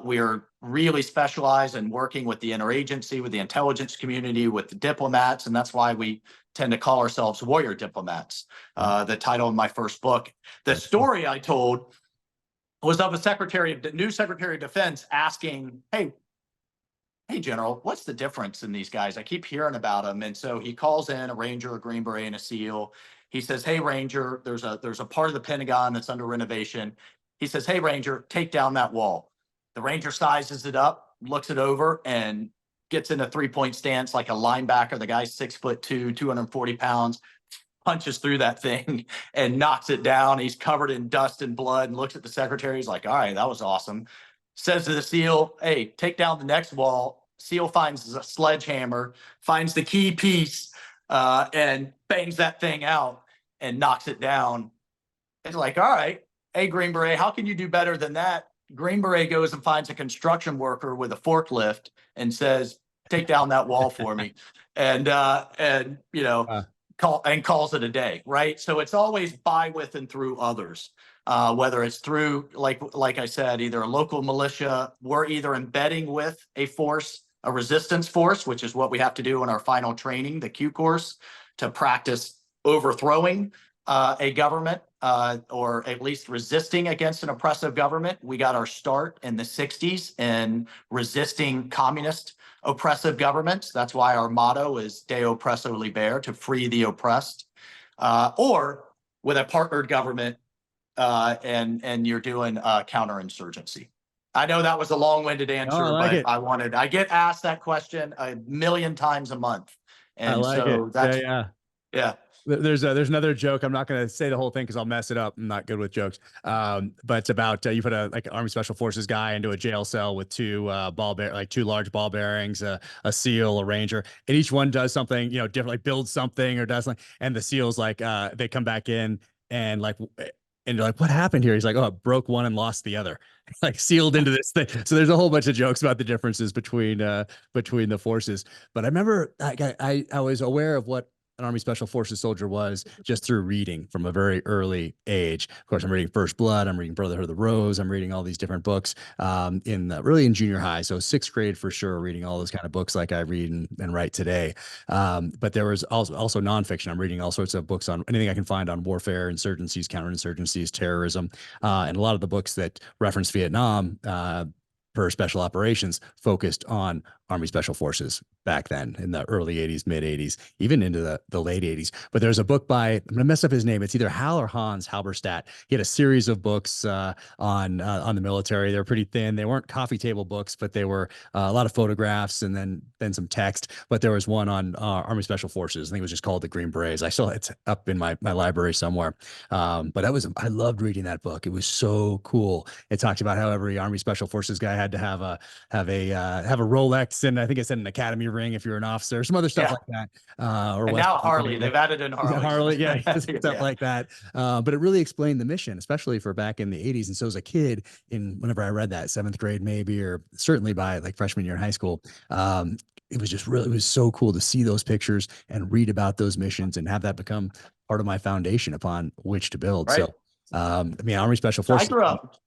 We're really specialized in working with the interagency, with the intelligence community, with the diplomats, and that's why we tend to call ourselves warrior diplomats, the title of my first book. The story I told was of a new Secretary of Defense asking, hey, General, what's the difference in these guys? I keep hearing about them. And so he calls in a Ranger, a Green Beret, and a SEAL. He says, hey, Ranger, there's a part of the Pentagon that's under renovation. He says, hey, Ranger, take down that wall. The Ranger sizes it up, looks it over, and gets in a three-point stance like a linebacker. The guy's 6'2", 240 pounds, punches through that thing and knocks it down. He's covered in dust and blood and looks at the secretary. He's like, all right, that was awesome. Says to the SEAL, hey, take down the next wall. SEAL finds a sledgehammer, finds the key piece, and bangs that thing out and knocks it down. It's like, all right, hey, Green Beret, how can you do better than that? Green Beret goes and finds a construction worker with a forklift and says, take down that wall for me. And calls it a day, right? So it's always by, with, and through others. Whether it's through, like I said, either a local militia, we're either embedding with a force, a resistance force, which is what we have to do in our final training, the Q course, to practice overthrowing a government or at least resisting against an oppressive government. We got our start in the 60s in resisting communist oppressive governments. That's why our motto is De Oppresso Liber, to free the oppressed, or with a partnered government and you're doing counterinsurgency. I know that was a long-winded answer, but I get asked that question a million times a month. And I like so it. that's, yeah. There's another joke. I'm not going to say the whole thing because I'll mess it up. I'm not good with jokes. But it's about you put an Army Special Forces guy into a jail cell with two large ball bearings, a SEAL, a Ranger, and each one does something different, like builds something or does something. And the SEAL's like they come back in and you're like, what happened here? He's like, oh, it broke one and lost the other, like sealed into this thing. So there's a whole bunch of jokes about the differences between the forces. But I remember I was aware of what an Army Special Forces soldier was just through reading from a very early age. Of course, I'm reading First Blood, I'm reading Brotherhood of the Rose, I'm reading all these different books really in junior high. So sixth grade for sure, reading all those kind of books like I read and write today. But there was also nonfiction. I'm reading all sorts of books on anything I can find on warfare, insurgencies, counterinsurgencies, terrorism, and a lot of the books that reference Vietnam per special operations focused on Army Special Forces back then in the early 80s, mid 80s, even into the late 80s. But there's a book by, I'm going to mess up his name. It's either Hal or Hans Halberstadt. He had a series of books on the military. They were pretty thin. They weren't coffee table books, but they were a lot of photographs and then some text. But there was one on Army Special Forces. I think it was just called The Green Berets. It's up in my library somewhere. But I loved reading that book. It was so cool. It talked about how every Army Special Forces guy had to have a Rolex and I think it said an academy ring if you're an officer, some other stuff Yeah. like that. Or And West now Point, Harley, they've added in Harley. Harley, yeah, stuff Yeah. like that. But it really explained the mission, especially for back in the 80s. And so as a kid, whenever I read that, 7th grade maybe, or certainly by like freshman year in high school, it was just really, it was so cool to see those pictures and read about those missions and have that become part of my foundation upon which to build. Right. So, I mean, Army Special So I Forces. grew up.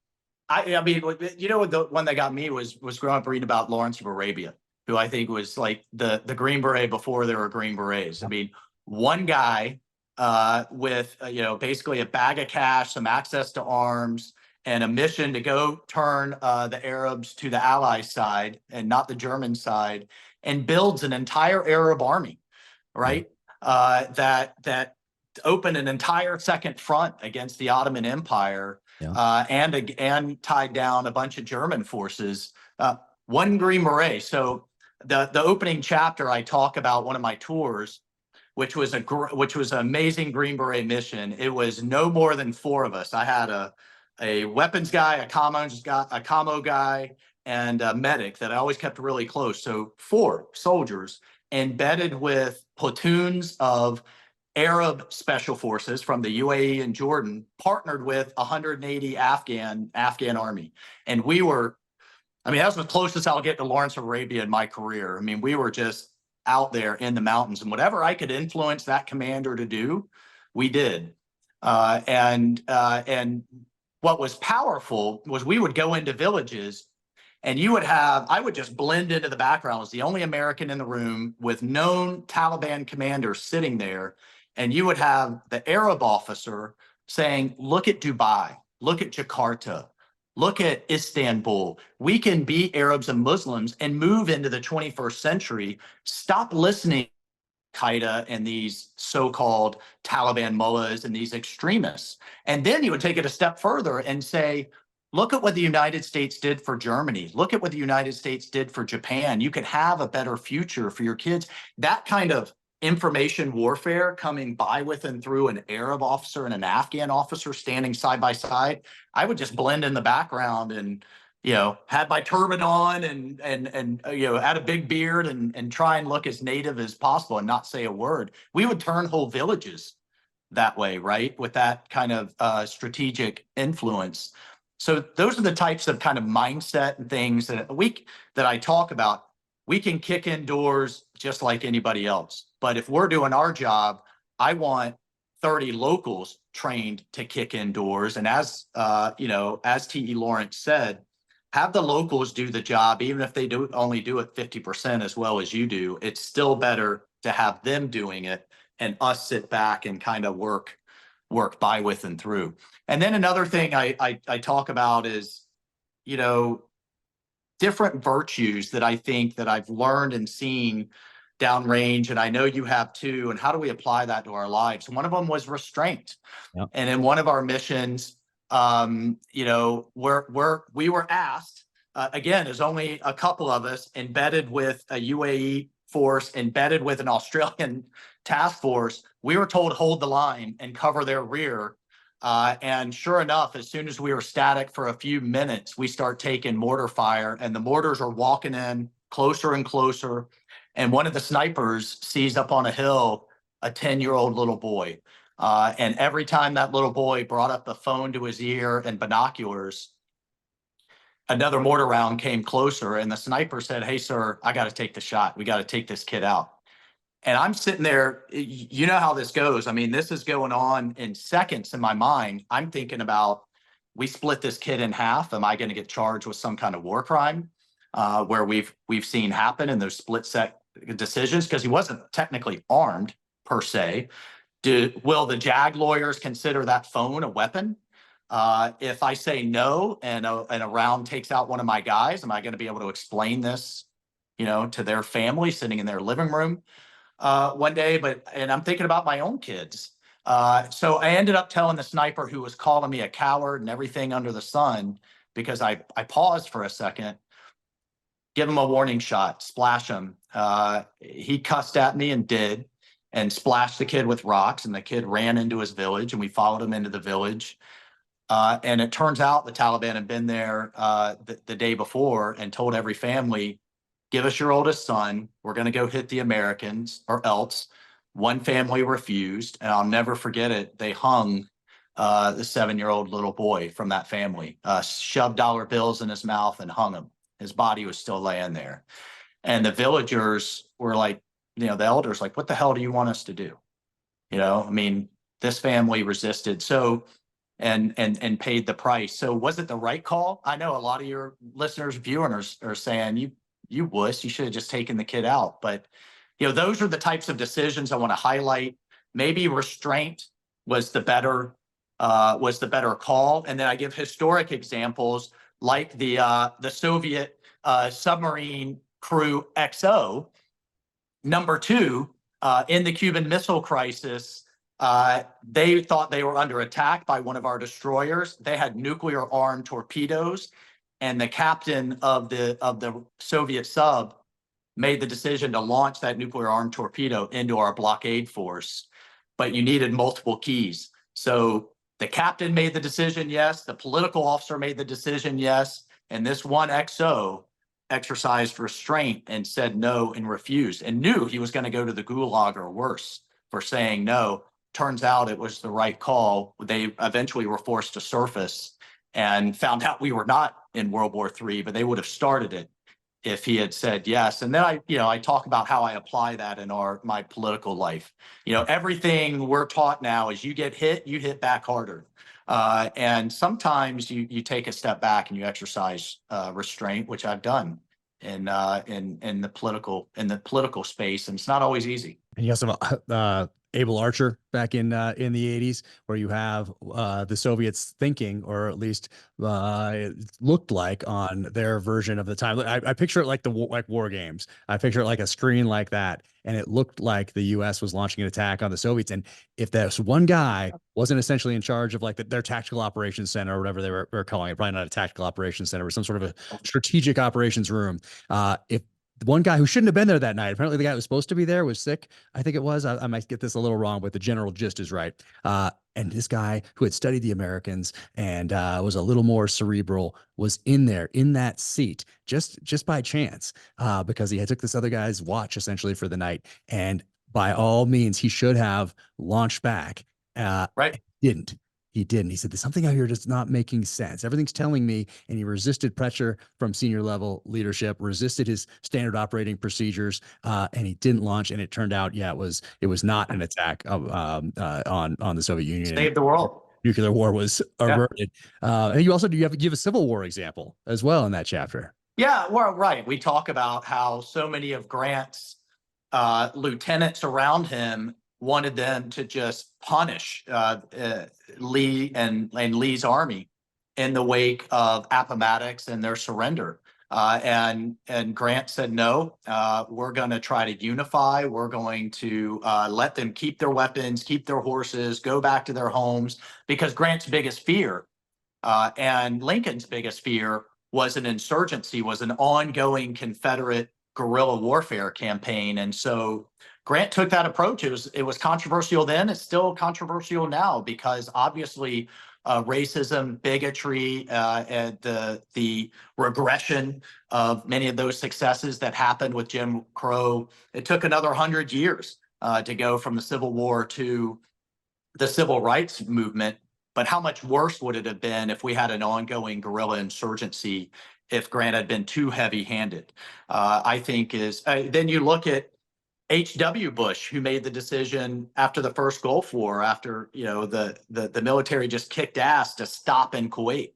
I mean, you know, the one that got me was growing up reading about Lawrence of Arabia, who I think was like the Green Beret before there were Green Berets. I mean, one guy with you know, basically a bag of cash, some access to arms, and a mission to go turn the Arabs to the Allied side and not the German side, and builds an entire Arab army, right? That opened an entire second front against the Ottoman Empire. And tied down a bunch of German forces. One Green Beret. So the opening chapter, I talk about one of my tours, which was an amazing Green Beret mission. It was no more than 4 of us. I had a weapons guy, a commo guy, and a medic that I always kept really close. So 4 soldiers embedded with platoons of Arab special forces from the UAE and Jordan, partnered with 180 Afghan army. And we were, I mean, that's the closest I'll get to Lawrence of Arabia in my career. I mean, we were just out there in the mountains, and whatever I could influence that commander to do, we did. And what was powerful was we would go into villages, and I would just blend into the background as the only American in the room with known Taliban commanders sitting there. And you would have the Arab officer saying, look at Dubai, look at Jakarta, look at Istanbul. We can beat Arabs and Muslims and move into the 21st century. Stop listening to Al-Qaeda and these so-called Taliban mullahs and these extremists. And then you would take it a step further and say, look at what the United States did for Germany. Look at what the United States did for Japan. You could have a better future for your kids. That kind of information warfare coming by with and through an Arab officer and an Afghan officer standing side by side, I would just blend in the background and, you know, had my turban on and you know, had a big beard and try and look as native as possible and not say a word. We would turn whole villages that way, right? With that kind of strategic influence. So those are the types of kind of mindset and things that I talk about. We can kick in doors just like anybody else. But if we're doing our job, I want 30 locals trained to kick in doors. And as you know, as T.E. Lawrence said, have the locals do the job, even if they only do it 50% as well as you do. It's still better to have them doing it and us sit back and kind of work by, with, and through. And then another thing I talk about is, you know, different virtues that I think that I've learned and seen downrange, and I know you have too, and how do we apply that to our lives? And one of them was restraint. Yep. And in one of our missions, you know, we were asked, again, there's only a couple of us embedded with a UAE force, embedded with an Australian task force. We were told, hold the line and cover their rear. And sure enough, as soon as we were static for a few minutes, we start taking mortar fire, and the mortars are walking in closer and closer. And one of the snipers sees up on a hill a 10-year-old little boy. And every time that little boy brought up the phone to his ear and binoculars, another mortar round came closer, and the sniper said, hey, sir, I got to take the shot. We got to take this kid out. And I'm sitting there, you know how this goes. I mean, this is going on in seconds in my mind. I'm thinking about, we split this kid in half. Am I going to get charged with some kind of war crime where we've seen happen in those split set decisions? Because he wasn't technically armed per se. Will the JAG lawyers consider that phone a weapon? If I say no and a round takes out one of my guys, am I going to be able to explain this, you know, to their family sitting in their living room one day? And I'm thinking about my own kids. So I ended up telling the sniper, who was calling me a coward and everything under the sun, because I paused for a second, give him a warning shot, splash him. He cussed at me and splashed the kid with rocks, and the kid ran into his village, and we followed him into the village. And it turns out the Taliban had been there the day before and told every family, give us your oldest son. We're going to go hit the Americans or else. One family refused, and I'll never forget it. They hung the 7-year-old little boy from that family, shoved dollar bills in his mouth and hung him. His body was still laying there. And the villagers were like, the elders, like, what the hell do you want us to do? I mean, this family resisted. So, and paid the price. So was it the right call? I know a lot of your listeners, viewers are saying, you wuss, you should have just taken the kid out. But, those are the types of decisions I want to highlight. Maybe restraint was the better call. And then I give historic examples like the Soviet submarine crew XO. Number two, in the Cuban Missile Crisis, they thought they were under attack by one of our destroyers. They had nuclear armed torpedoes, and the captain of the Soviet sub made the decision to launch that nuclear armed torpedo into our blockade force. But you needed multiple keys. So the captain made the decision, yes. The political officer made the decision, yes. And this one XO exercised restraint and said no and refused and knew he was going to go to the gulag or worse for saying no. Turns out it was the right call. They eventually were forced to surface and found out we were not in World War III, but they would have started it if he had said yes. And then I talk about how I apply that in my political life. Everything we're taught now is you get hit, you hit back harder. And sometimes you take a step back and you exercise restraint, which I've done in the political space, and it's not always easy. And you also have Able Archer back in the 80s, where you have the Soviets thinking, or at least it looked like on their version of the time. I picture it like like war games. I picture it like a screen like that, and it looked like the U.S. was launching an attack on the Soviets. And if this one guy wasn't essentially in charge of like their tactical operations center or whatever they were calling it, probably not a tactical operations center, but some sort of a strategic operations room. If one guy who shouldn't have been there that night, apparently the guy who was supposed to be there was sick, I think it was. I might get this a little wrong, but the general gist is right. And this guy who had studied the Americans and was a little more cerebral was in there in that seat just by chance, because he had took this other guy's watch essentially for the night. And by all means, he should have launched back. Right. He didn't. He said, there's something out here that's not making sense. Everything's telling me, and he resisted pressure from senior level leadership, resisted his standard operating procedures, and he didn't launch. And it turned out, it was not an attack on the Soviet Union. Save the world. Nuclear war was averted. And you have a Civil War example as well in that chapter. Yeah, well, right. We talk about how so many of Grant's lieutenants around him wanted them to just punish Lee and Lee's army in the wake of Appomattox and their surrender. And Grant said, no, we're going to try to unify. We're going to let them keep their weapons, keep their horses, go back to their homes, because Grant's biggest fear and Lincoln's biggest fear was an insurgency, was an ongoing Confederate guerrilla warfare campaign. And so Grant took that approach. It was controversial then. It's still controversial now, because obviously racism, bigotry, and the regression of many of those successes that happened with Jim Crow. It took another 100 years to go from the Civil War to the Civil Rights Movement. But how much worse would it have been if we had an ongoing guerrilla insurgency if Grant had been too heavy-handed? I think then you look at H.W. Bush, who made the decision after the first Gulf War, after the military just kicked ass, to stop in Kuwait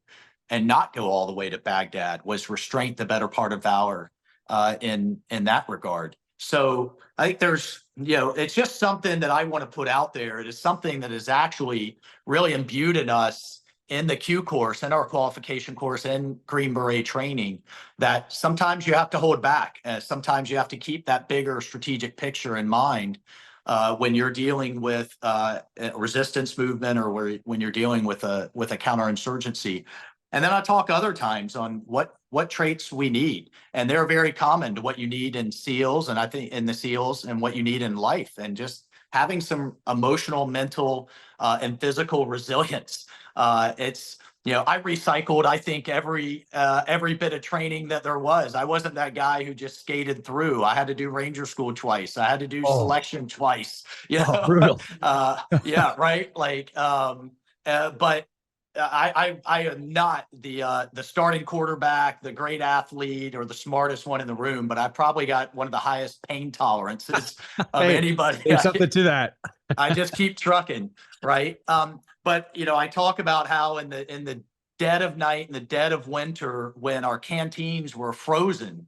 and not go all the way to Baghdad. Was restraint the better part of valor in that regard? So I think there's, it's just something that I want to put out there. It is something that is actually really imbued in us in the Q course and our qualification course and Green Beret training, that sometimes you have to hold back. Sometimes you have to keep that bigger strategic picture in mind when you're dealing with a resistance movement, or when you're dealing with a counterinsurgency. And then I talk other times on what traits we need, and they're very common to what you need in SEALs, and I think in the SEALs, and what you need in life, and just having some emotional, mental, and physical resilience. It's I recycled, I think, every bit of training that there was. I wasn't that guy who just skated through. I had to do Ranger School twice. I had to do Oh, selection twice. oh, brutal. Yeah, right. But I am not the starting quarterback, the great athlete, or the smartest one in the room. But I probably got one of the highest pain tolerances of Hey, anybody. there's something to that. I just keep trucking, right? But I talk about how in the dead of night, in the dead of winter, when our canteens were frozen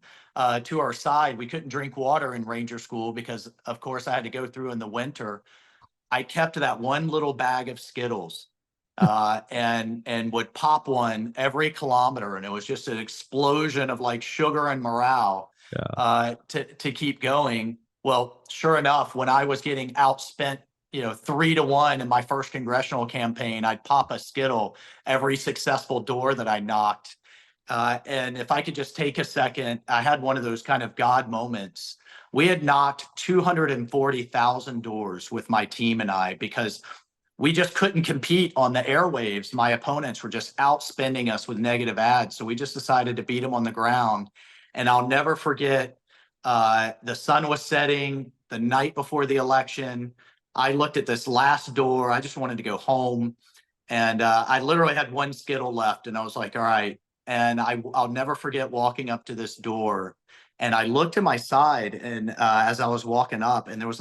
to our side, we couldn't drink water in Ranger School because, of course, I had to go through in the winter. I kept that one little bag of Skittles and would pop one every kilometer, and it was just an explosion of like sugar and morale to keep going. Well, sure enough, when I was getting outspent 3-1 in my first congressional campaign, I'd pop a Skittle every successful door that I knocked. And if I could just take a second, I had one of those kind of God moments. We had knocked 240,000 doors with my team and I because we just couldn't compete on the airwaves. My opponents were just outspending us with negative ads. So we just decided to beat them on the ground. And I'll never forget, the sun was setting the night before the election. I looked at this last door. I just wanted to go home. And I literally had one Skittle left. And I was like, all right. And I'll never forget walking up to this door. And I looked to my side, and as I was walking up, and there was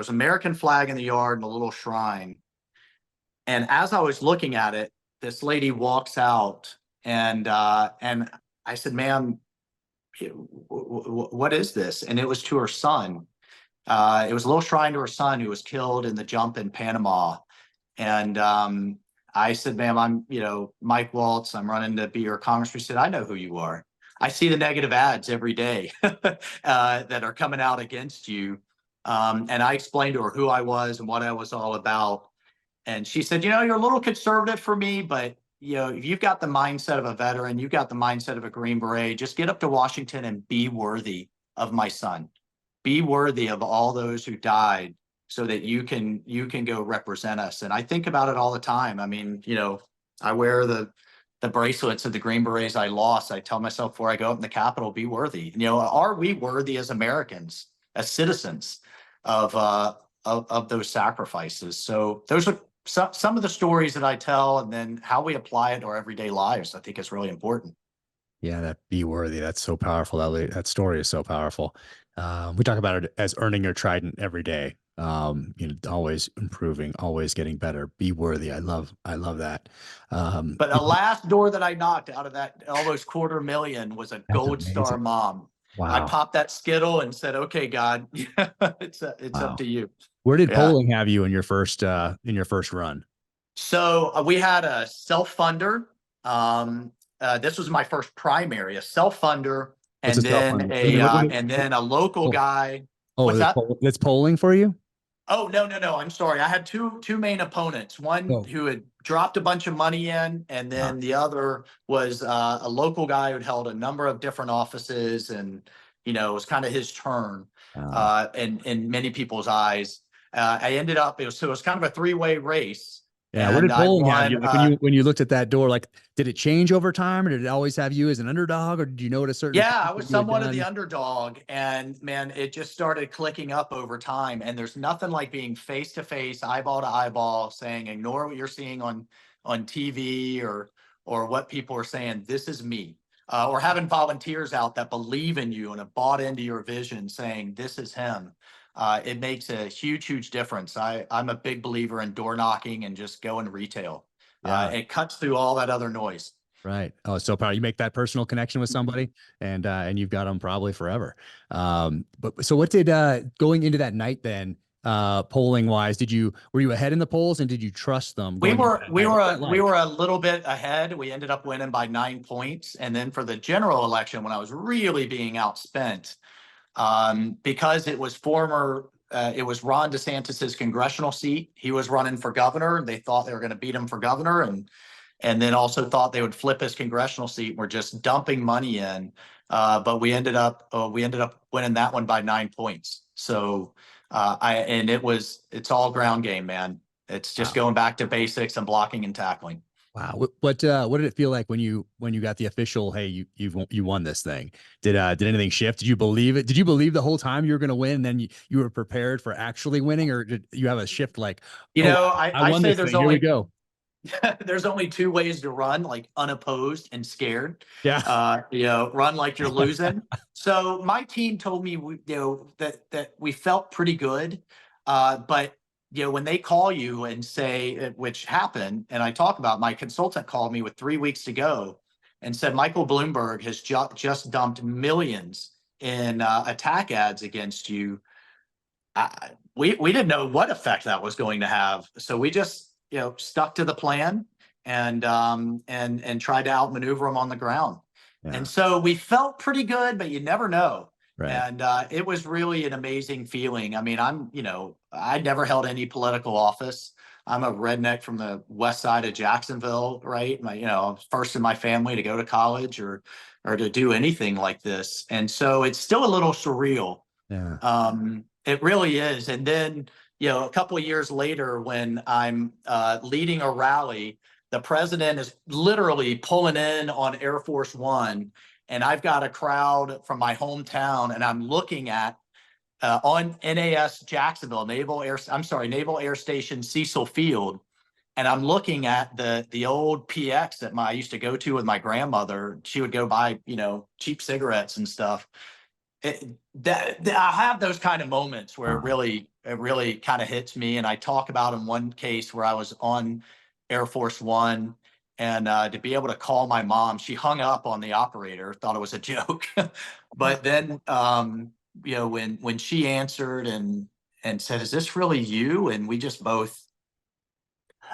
American flag in the yard and a little shrine. And as I was looking at it, this lady walks out, and I said, ma'am, what is this? And it was to her son. It was a little shrine to her son who was killed in the jump in Panama. And I said, ma'am, I'm, Mike Waltz. I'm running to be your congressman. She said, I know who you are. I see the negative ads every day that are coming out against you. And I explained to her who I was and what I was all about. And she said, you're a little conservative for me, but if you've got the mindset of a veteran, you've got the mindset of a Green Beret, just get up to Washington and be worthy of my son. Be worthy of all those who died so that you can go represent us. And I think about it all the time. I mean, I wear the bracelets of the Green Berets I lost. I tell myself before I go up in the Capitol, be worthy. Are we worthy as Americans, as citizens of those sacrifices? So those are some of the stories that I tell, and then how we apply it to our everyday lives, I think is really important. Yeah, that be worthy. That's so powerful. That story is so powerful. We talk about it as earning your trident every day. Always improving, always getting better. Be worthy. I love that. But the last door that I knocked out of that almost $250,000 was a Gold Star amazing. mom. Wow. I popped that Skittle and said, "Okay, God, it's up to you." Where did Yeah. polling have you in your first run? So we had a self-funder. This was my first primary, a self-funder, and What's a then self-funder? and then a local guy. Oh, What's that? That's polling for you? Oh, no. I'm sorry. I had two main opponents. One who had dropped a bunch of money in, and then the other was a local guy who'd held a number of different offices, and it was kind of his turn in many people's eyes. I ended up it was kind of a three-way race. Yeah, where did polling have you? Like when you looked at that door, like did it change over time, or did it always have you as an underdog, or did you know at a certain? Yeah, I was somewhat of the underdog, and man, it just started clicking up over time. And there's nothing like being face to face, eyeball to eyeball, saying ignore what you're seeing on TV or what people are saying. This is me, or having volunteers out that believe in you and have bought into your vision, saying this is him. It makes a huge difference. I'm a big believer in door knocking and just going retail. It cuts through all that other noise. Right. Oh, it's so powerful. You make that personal connection with somebody, and you've got them probably forever. But so what did going into that night then, polling wise, were you ahead in the polls, and did you trust them? We were a little bit ahead. We ended up winning by 9 points. And then for the general election, when I was really being outspent, because it was it was Ron DeSantis's congressional seat. He was running for governor. They thought they were going to beat him for governor, and then also thought they would flip his congressional seat. We're just dumping money in, but we ended up winning that one by 9 points. So it's all ground game, man. It's just going back to basics and blocking and tackling. Wow. What did it feel like when you got the official, hey, you won this thing? Did anything shift? Did you believe it? Did you believe the whole time you were going to win? And then you were prepared for actually winning, or did you have a shift like, You oh, know, wow, I I won say this thing. Here we go. there's only two ways to run, like unopposed and scared. Yeah. Run like you're losing. So my team told me, that we felt pretty good. But when they call you and say, which happened, and I talk about, my consultant called me with 3 weeks to go and said, Michael Bloomberg has just dumped millions in attack ads against you. We didn't know what effect that was going to have. So we just, stuck to the plan and tried to outmaneuver them on the ground. Yeah. And so we felt pretty good, but you never know. Right. And it was really an amazing feeling. I mean, I never held any political office. I'm a redneck from the west side of Jacksonville, right? First in my family to go to college or to do anything like this. And so it's still a little surreal. Yeah. It really is. And then, a couple of years later, when I'm leading a rally, the president is literally pulling in on Air Force One, and I've got a crowd from my hometown, and I'm looking at on NAS Jacksonville, Naval Air Station Cecil Field, and I'm looking at the old PX that I used to go to with my grandmother. She would go buy, cheap cigarettes and stuff. I have those kind of moments where it really kind of hits me. And I talk about in one case where I was on Air Force One, and to be able to call my mom, she hung up on the operator, thought it was a joke. But then, when she answered and said, "Is this really you?" And we just both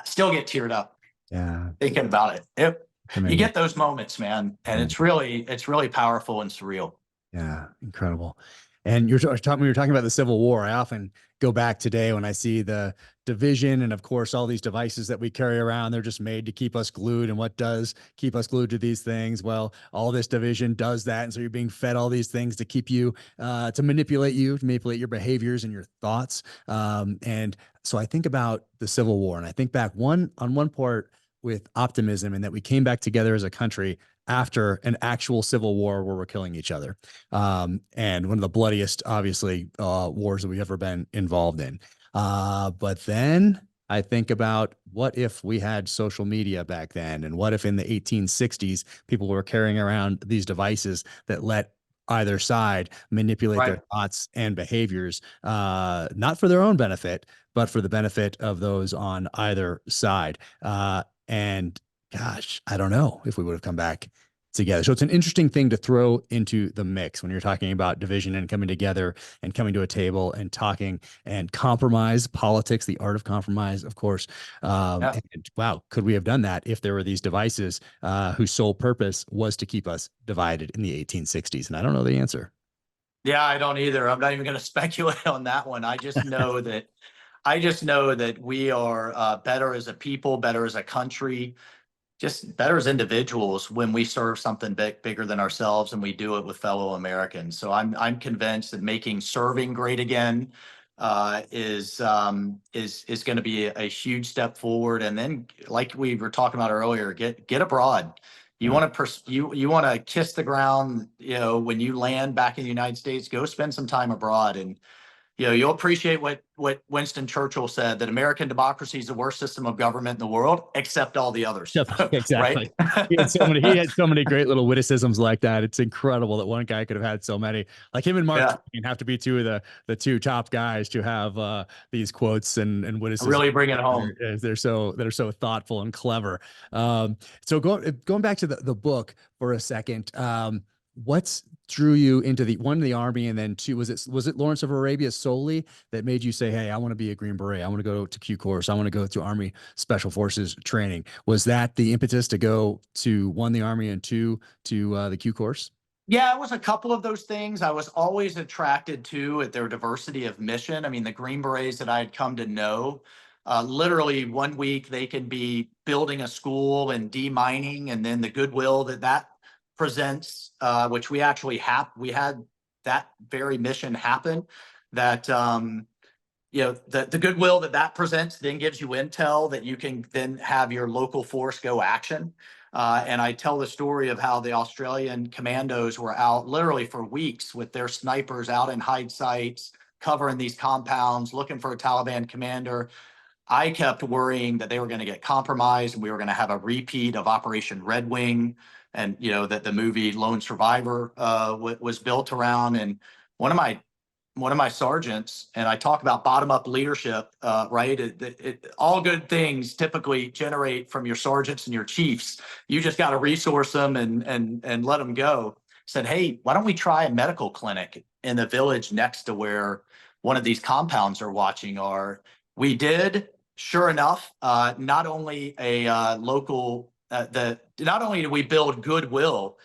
still get teared up. Yeah. Thinking about it. You get those moments, man. And it's really powerful and surreal. Yeah, incredible. And when you're talking about the Civil War, I often go back today when I see the division and, of course, all these devices that we carry around. They're just made to keep us glued. And what does keep us glued to these things? Well, all this division does that. And so you're being fed all these things to keep you, to manipulate your behaviors and your thoughts. And so I think about the Civil War, and I think back on one part with optimism, and that we came back together as a country after an actual civil war where we're killing each other. And one of the bloodiest, obviously, wars that we've ever been involved in. But then I think about, what if we had social media back then? And what if in the 1860s, people were carrying around these devices that let either side manipulate their thoughts and behaviors, not for their own benefit, but for the benefit of those on either side. And gosh, I don't know if we would have come back together. So it's an interesting thing to throw into the mix when you're talking about division and coming together and coming to a table and talking and compromise, politics, the art of compromise, of course. And wow, could we have done that if there were these devices whose sole purpose was to keep us divided in the 1860s? And I don't know the answer. Yeah, I don't either. I'm not even going to speculate on that one. I just know that we are better as a people, better as a country, just better as individuals when we serve something bigger than ourselves, and we do it with fellow Americans. So I'm convinced that making serving great again is going to be a huge step forward. And then, like we were talking about earlier, get abroad. You want to kiss the ground. When you land back in the United States, go spend some time abroad, and you'll appreciate what Winston Churchill said, that American democracy is the worst system of government in the world, except all the others. Exactly. Right? He had so many great little witticisms like that. It's incredible that one guy could have had so many. Like him and Mark Twain have to be two of the two top guys to have these quotes and witticisms. Really bring it home. They're so thoughtful and clever. So going back to the book for a second, what's drew you into the Army, and then two, was it Lawrence of Arabia solely that made you say, hey, I want to be a Green Beret, I want to go to Q course, I want to go to Army Special Forces training? Was that the impetus to go to, one, the Army, and two, to the Q course? Yeah, it was a couple of those things. I was always attracted to their diversity of mission. I mean, the Green Berets that I had come to know, literally 1 week they could be building a school and demining, and then the goodwill that presents, which we actually we had that very mission happen, that you know, the goodwill that that presents then gives you intel that you can then have your local force go action. And I tell the story of how the Australian commandos were out literally for weeks with their snipers out in hide sites, covering these compounds, looking for a Taliban commander. I kept worrying that they were going to get compromised and we were going to have a repeat of Operation Red Wing, and you know that the movie Lone Survivor was built around. And one of my sergeants, and I talk about bottom up leadership, right? All good things typically generate from your sergeants and your chiefs. You just got to resource them and let them go. Said, hey, why don't we try a medical clinic in the village next to where one of these compounds are watching are. We did. Sure enough, not only a local, not only did we build goodwill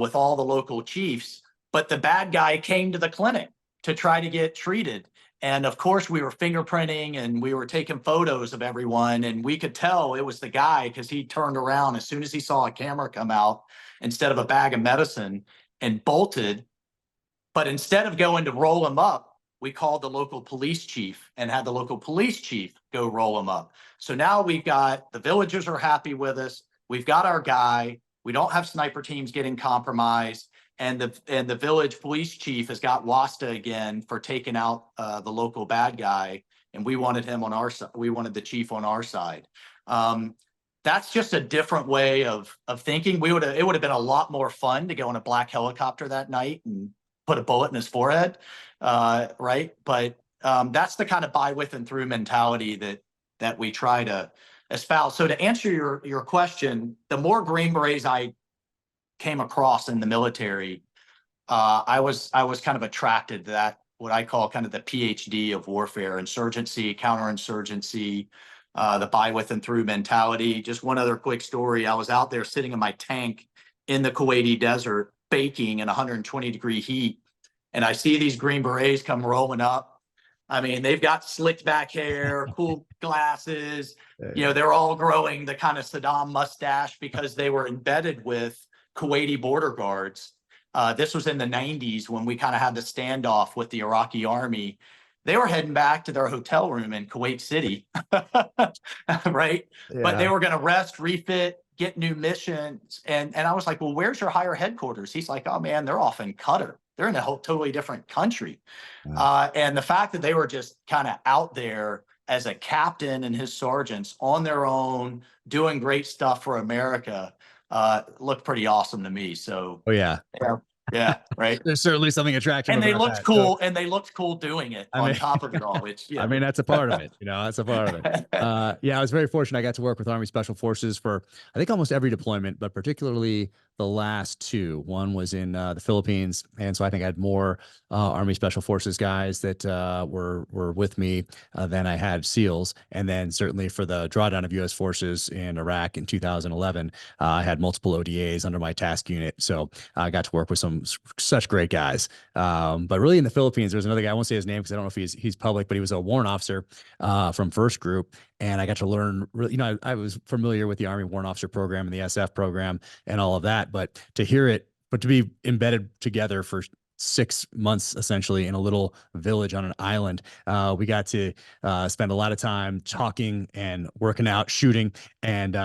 with all the local chiefs, but the bad guy came to the clinic to try to get treated. And of course, we were fingerprinting and we were taking photos of everyone, and we could tell it was the guy because he turned around as soon as he saw a camera come out instead of a bag of medicine and bolted. But instead of going to roll him up, we called the local police chief and had the local police chief go roll him up. So now we've got the villagers are happy with us. We've got our guy. We don't have sniper teams getting compromised. And the village police chief has got WASTA again for taking out the local bad guy. And we wanted him on our side. We wanted the chief on our side. That's just a different way of thinking. It would have been a lot more fun to go in a black helicopter that night and put a bullet in his forehead, right? But that's the kind of by, with, and through mentality that we try to espouse. So to answer your question, the more Green Berets I came across in the military, I was kind of attracted to that, what I call kind of the PhD of warfare: insurgency, counterinsurgency, the by, with, and through mentality. Just one other quick story. I was out there sitting in my tank in the Kuwaiti desert, baking in 120-degree heat. And I see these Green Berets come rolling up. I mean, they've got slicked back hair, cool glasses. You know, they're all growing the kind of Saddam mustache because they were embedded with Kuwaiti border guards. This was in the 90s when we kind of had the standoff with the Iraqi army. They were heading back to their hotel room in Kuwait City, right? Yeah. But they were going to rest, refit, get new missions. And I was like, well, where's your higher headquarters? He's like, oh man, they're off in Qatar. They're in a whole totally different country. And the fact that they were just kind of out there as a captain and his sergeants on their own, doing great stuff for America, looked pretty awesome to me. So, Oh yeah. Yeah, right. There's certainly something attractive. And they about looked that. cool, So, and they looked cool doing it I on mean- top of it all. Which, yeah. I mean, that's a part of it. You know, that's a part of it. Yeah, I was very fortunate. I got to work with Army Special Forces for, I think, almost every deployment, but particularly the last two. One was in the Philippines, and so I think I had more Army Special Forces guys that were with me than I had SEALs. And then certainly for the drawdown of U.S. forces in Iraq in 2011, I had multiple ODAs under my task unit. So I got to work with some such great guys. But really in the Philippines, there's another guy. I won't say his name because I don't know if he's public, but he was a warrant officer from First Group. And I got to learn, you know, I was familiar with the Army Warrant Officer Program and the SF program and all of that, but to hear it, but to be embedded together for 6 months, essentially in a little village on an island, we got to spend a lot of time talking and working out, shooting and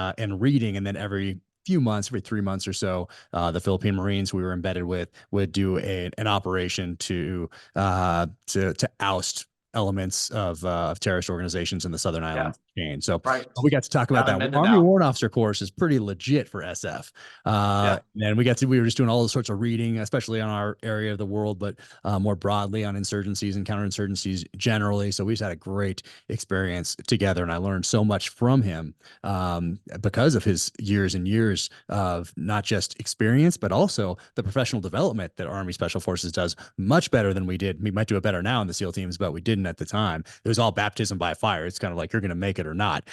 reading. And then every few months, every 3 months or so, the Philippine Marines we were embedded with would do an operation to oust elements of terrorist organizations in the Southern Island chain. So Right. we got to talk about Down in that. Army Mindanao. Warrant Officer course is pretty legit for SF. And we were just doing all sorts of reading, especially on our area of the world, but more broadly on insurgencies and counterinsurgencies generally. So we just had a great experience together, and I learned so much from him because of his years and years of not just experience, but also the professional development that Army Special Forces does much better than we did. We might do it better now in the SEAL teams, but we didn't at the time. It was all baptism by fire. It's kind of like, you're going to make it or not.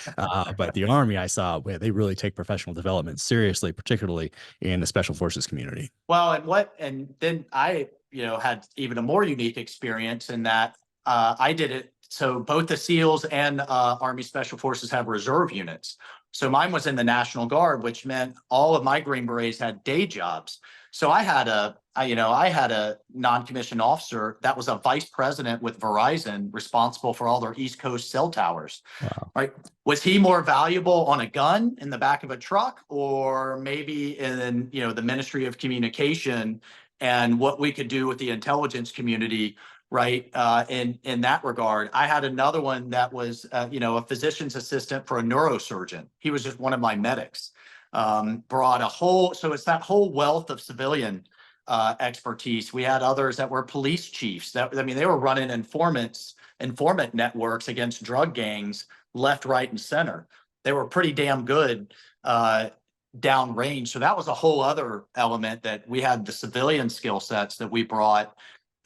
But the Army, I saw, they really take professional development seriously, particularly in the Special Forces community. Well, and then I, you know, had even a more unique experience in that I did it so both the SEALs and Army Special Forces have reserve units. So mine was in the National Guard, which meant all of my Green Berets had day jobs. So I had a non-commissioned officer that was a vice president with Verizon, responsible for all their East Coast cell towers. Wow. Right? Was he more valuable on a gun in the back of a truck, or maybe in the Ministry of Communication and what we could do with the intelligence community? Right. In that regard, I had another one that was, a physician's assistant for a neurosurgeon. He was just one of my medics. So it's that whole wealth of civilian expertise. We had others that were police chiefs. They were running informant networks against drug gangs left, right, and center. They were pretty damn good downrange. So that was a whole other element, that we had the civilian skill sets that we brought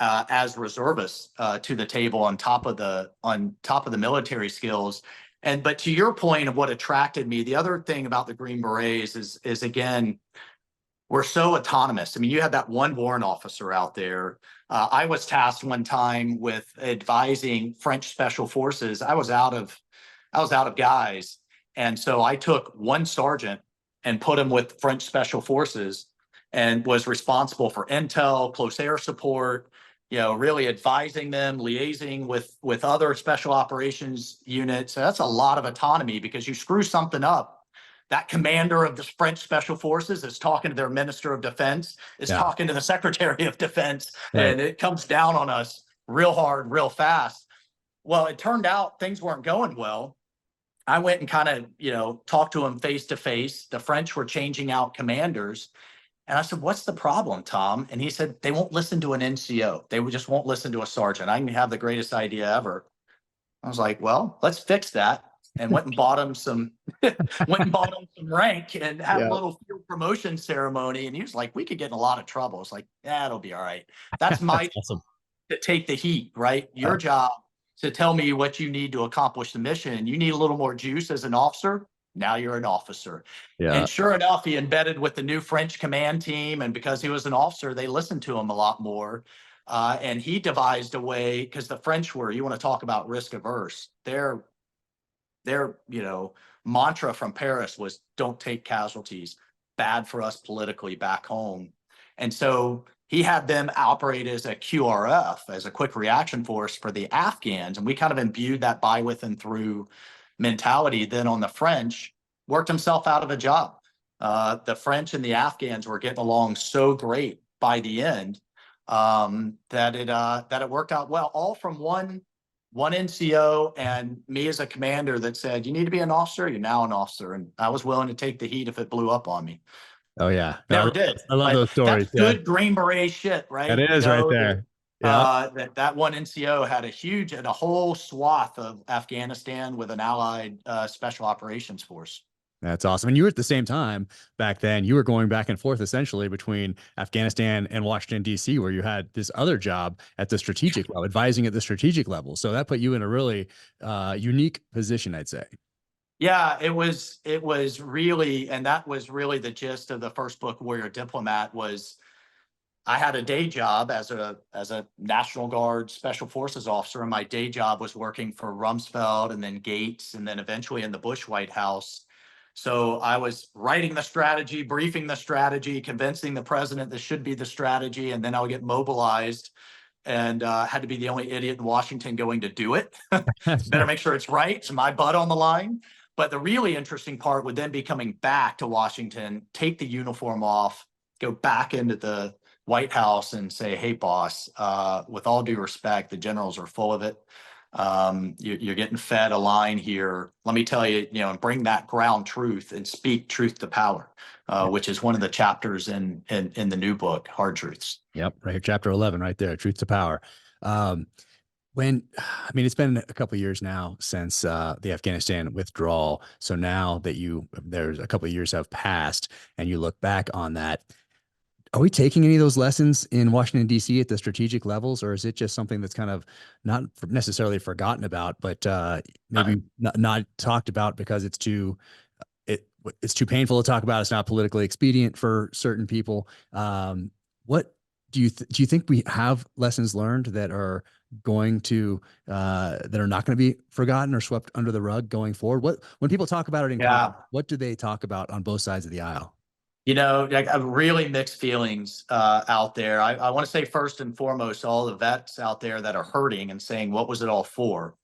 as reservists to the table on top of the military skills. But to your point of what attracted me, the other thing about the Green Berets is again, we're so autonomous. I mean, you had that one warrant officer out there. I was tasked one time with advising French Special Forces. I was out of guys, and so I took one sergeant and put him with French Special Forces, and was responsible for intel, close air support, really advising them, liaising with other special operations units. So that's a lot of autonomy, because you screw something up, that commander of the French Special Forces is talking to their Minister of Defense, is talking to the Secretary of Defense, and it comes down on us real hard, real fast. Well, it turned out things weren't going well. I went and kind of, talked to him face to face. The French were changing out commanders. And I said, "What's the problem, Tom?" And he said, "They won't listen to an NCO. They just won't listen to a sergeant. I can have the greatest idea ever." I was like, "Well, let's fix that." And went and bought him some rank and had a little field promotion ceremony. And he was like, "We could get in a lot of trouble." It's like, "Yeah, it'll be all right." That's my Awesome. to take the heat, right? Your job to tell me what you need to accomplish the mission. You need a little more juice as an officer. Now you're an officer. Yeah. And sure enough, he embedded with the new French command team. And because he was an officer, they listened to him a lot more. And he devised a way, because the French were, you want to talk about risk averse. Their mantra from Paris was, "Don't take casualties. Bad for us politically back home." And so he had them operate as a QRF, as a quick reaction force for the Afghans. And we kind of imbued that by, with, and through mentality. Then on the French, worked himself out of a job. The French and the Afghans were getting along so great by the end that it worked out well, all from one NCO and me as a commander that said, "You need to be an officer. You're now an officer." And I was willing to take the heat if it blew up on me. Oh yeah. Never did. I love those stories. That's good Green Beret shit, right? That is right there. Yeah. That one NCO had a whole swath of Afghanistan with an allied special operations force. That's awesome. And you were at the same time back then, you were going back and forth essentially between Afghanistan and Washington, D.C., where you had this other job at the strategic level, advising at the strategic level. So that put you in a really unique position, I'd say. Yeah, it was really, and that was really the gist of the first book, Warrior Diplomat, was I had a day job as a National Guard Special Forces officer, and my day job was working for Rumsfeld and then Gates and then eventually in the Bush White House. So I was writing the strategy, briefing the strategy, convincing the president this should be the strategy, and then I would get mobilized and had to be the only idiot in Washington going to do it. Better make sure it's right. It's my butt on the line. But the really interesting part would then be coming back to Washington, take the uniform off, go back into the White House and say, "Hey, boss, with all due respect, the generals are full of it. You're getting fed a line here. Let me tell you, and bring that ground truth and speak truth to power," which is one of the chapters in the new book, Hard Truths. Yep. Right. Chapter 11 right there. Truth to power. It's been a couple of years now since the Afghanistan withdrawal. So now that there's a couple of years have passed and you look back on that, are we taking any of those lessons in Washington, D.C. at the strategic levels, or is it just something that's kind of not necessarily forgotten about, but maybe not talked about because it's too painful to talk about? It's not politically expedient for certain people. What do you think we have lessons learned that are going to that are not going to be forgotten or swept under the rug going forward? When people talk about it in Yeah. Congress, what do they talk about on both sides of the aisle? Like really mixed feelings out there. I want to say first and foremost, all the vets out there that are hurting and saying, what was it all for?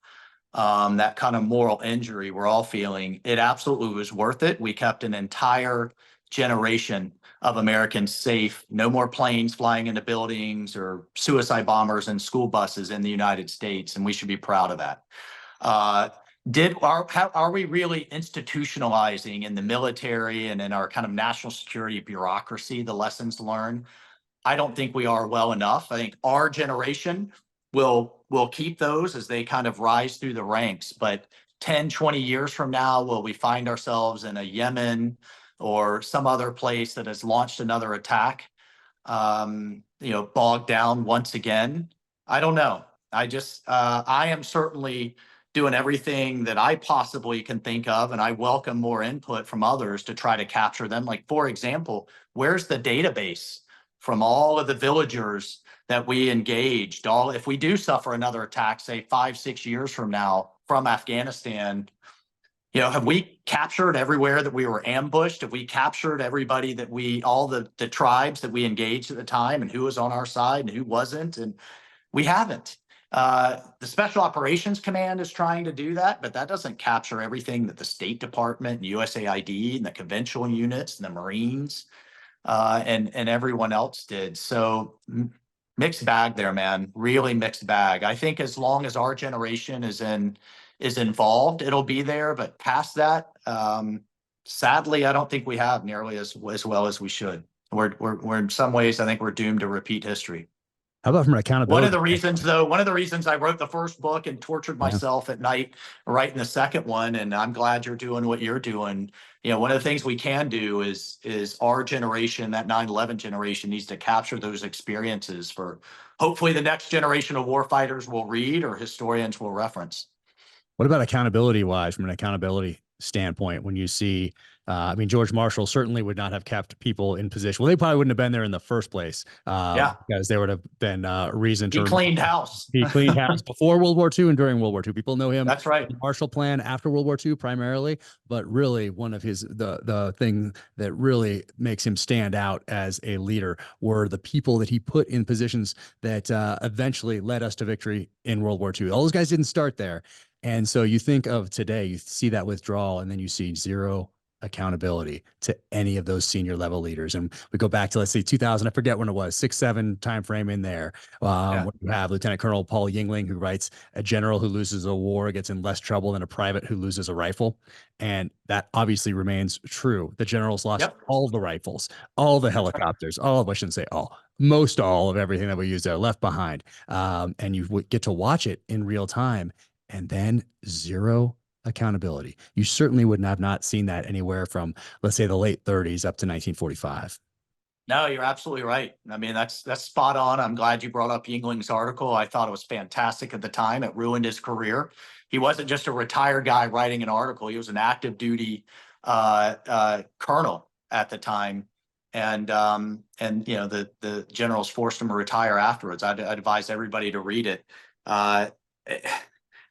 That kind of moral injury we're all feeling. It absolutely was worth it. We kept an entire generation of Americans safe. No more planes flying into buildings or suicide bombers and school buses in the United States, and we should be proud of that. Are we really institutionalizing in the military and in our kind of national security bureaucracy the lessons learned? I don't think we are well enough. I think our generation will keep those as they kind of rise through the ranks. But 10, 20 years from now, will we find ourselves in a Yemen or some other place that has launched another attack, bogged down once again? I don't know. I am certainly doing everything that I possibly can think of, and I welcome more input from others to try to capture them. Like, for example, where's the database from all of the villagers that we engaged? If we do suffer another attack, say 5-6 years from now from Afghanistan, have we captured everywhere that we were ambushed? Have we captured everybody all the tribes that we engaged at the time, and who was on our side and who wasn't? And we haven't. The Special Operations Command is trying to do that, but that doesn't capture everything that the State Department and USAID and the conventional units and the Marines and everyone else did. So mixed bag there, man. Really mixed bag. I think as long as our generation is involved, it'll be there. But past that, sadly, I don't think we have nearly as well as we should. We're in some ways, I think we're doomed to repeat history. How about from an accountability? One of the reasons I wrote the first book and tortured myself at night writing the second one, and I'm glad you're doing what you're doing. One of the things we can do is our generation, that 9/11 generation, needs to capture those experiences for hopefully the next generation of warfighters will read or historians will reference. What about accountability wise, from an accountability standpoint, when you see, George Marshall certainly would not have kept people in position. Well, they probably wouldn't have been there in the first place. Because there would have been reason to. He cleaned house. He cleaned house before World War II and during World War II. People know him. That's right. The Marshall Plan after World War II primarily, but really one of the thing that really makes him stand out as a leader were the people that he put in positions that eventually led us to victory in World War II. All those guys didn't start there. And so you think of today, you see that withdrawal, and then you see zero accountability to any of those senior level leaders. And we go back to, let's say 2000, I forget when it was, 6-7 timeframe in there. When you have Lieutenant Colonel Paul Yingling, who writes, a general who loses a war gets in less trouble than a private who loses a rifle. And that obviously remains true. The generals lost all the rifles, all the helicopters, I shouldn't say all, most all of everything that we used there left behind. And you get to watch it in real time, and then zero accountability. You certainly would have not seen that anywhere from, let's say, the late 30s up to 1945. No, you're absolutely right. I mean, that's spot on. I'm glad you brought up Yingling's article. I thought it was fantastic at the time. It ruined his career. He wasn't just a retired guy writing an article. He was an active duty colonel at the time. And the generals forced him to retire afterwards. I'd advise everybody to read it.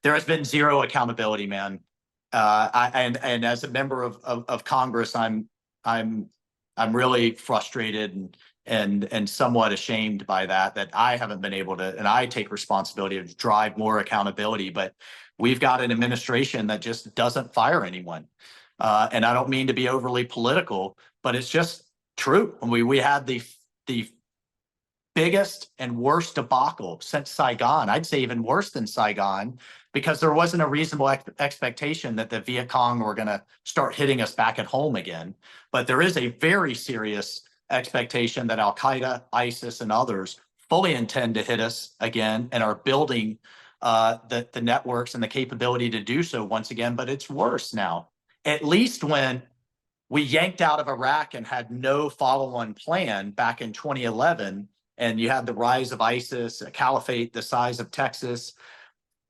There has been zero accountability, man. And as a member of Congress, I'm really frustrated and somewhat ashamed by that I haven't been able to, and I take responsibility to drive more accountability, but we've got an administration that just doesn't fire anyone. And I don't mean to be overly political, but it's just true. We had the biggest and worst debacle since Saigon. I'd say even worse than Saigon, because there wasn't a reasonable expectation that the Viet Cong were going to start hitting us back at home again. But there is a very serious expectation that Al-Qaeda, ISIS, and others fully intend to hit us again and are building the networks and the capability to do so once again. But it's worse now. At least when we yanked out of Iraq and had no follow-on plan back in 2011, and you had the rise of ISIS, a caliphate the size of Texas,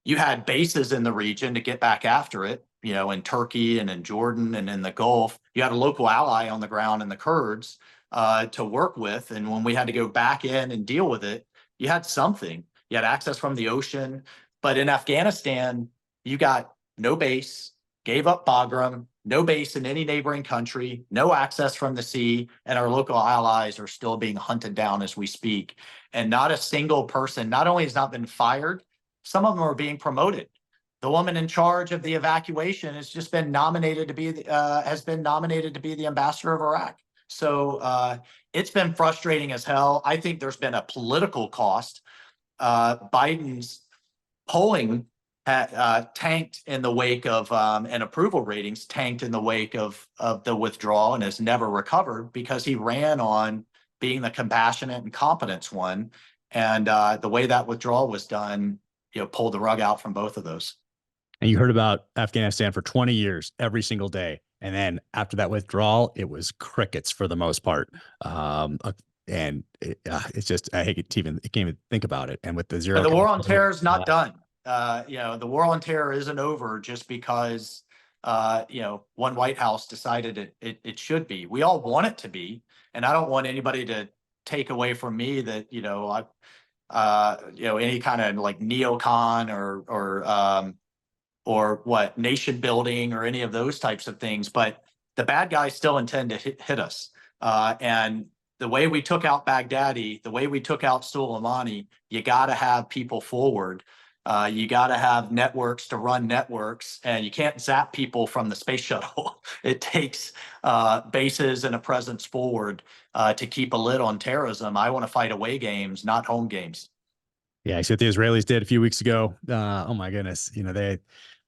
you had bases in the region to get back after it, in Turkey and in Jordan and in the Gulf. You had a local ally on the ground in the Kurds to work with. And when we had to go back in and deal with it, you had something. you had access from the ocean. But in Afghanistan, you got no base, gave up Bagram, no base in any neighboring country, no access from the sea, and our local allies are still being hunted down as we speak. And not a single person, not only has not been fired, some of them are being promoted. The woman in charge of the evacuation has just been nominated to be the ambassador of Iraq. So it's been frustrating as hell. I think there's been a political cost. Biden's polling tanked in the wake of and approval ratings tanked in the wake of the withdrawal and has never recovered because he ran on being the compassionate and competence one. And the way that withdrawal was done, pulled the rug out from both of those. And you heard about Afghanistan for 20 years, every single day. And then after that withdrawal, it was crickets for the most part. And it's just, I can't even think about it. And with the zero. But the war on terror is not done. The war on terror isn't over just because, one White House decided it should be. We all want it to be. And I don't want anybody to take away from me that, any kind of like neocon or what nation building or any of those types of things, but the bad guys still intend to hit us. And the way we took out Baghdadi, the way we took out Soleimani, you got to have people forward. You got to have networks to run networks, and you can't zap people from the space shuttle. It takes bases and a presence forward to keep a lid on terrorism. I want to fight away games, not home games. Yeah, I see what the Israelis did a few weeks ago. Oh my goodness,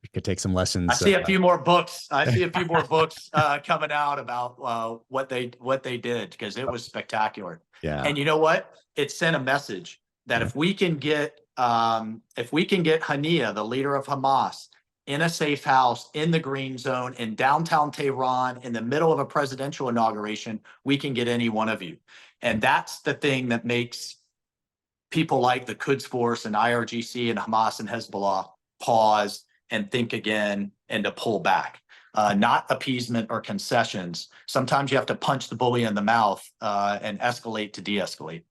we could take some lessons. I see a few more books. Coming out about what they did because it was spectacular. Yeah, and you know what? It sent a message that if we can get Haniyeh, the leader of Hamas, in a safe house in the green zone in downtown Tehran in the middle of a presidential inauguration, we can get any one of you. And that's the thing that makes people like the Quds Force and IRGC and Hamas and Hezbollah pause and think again and to pull back. Not appeasement or concessions. Sometimes you have to punch the bully in the mouth and escalate to de-escalate.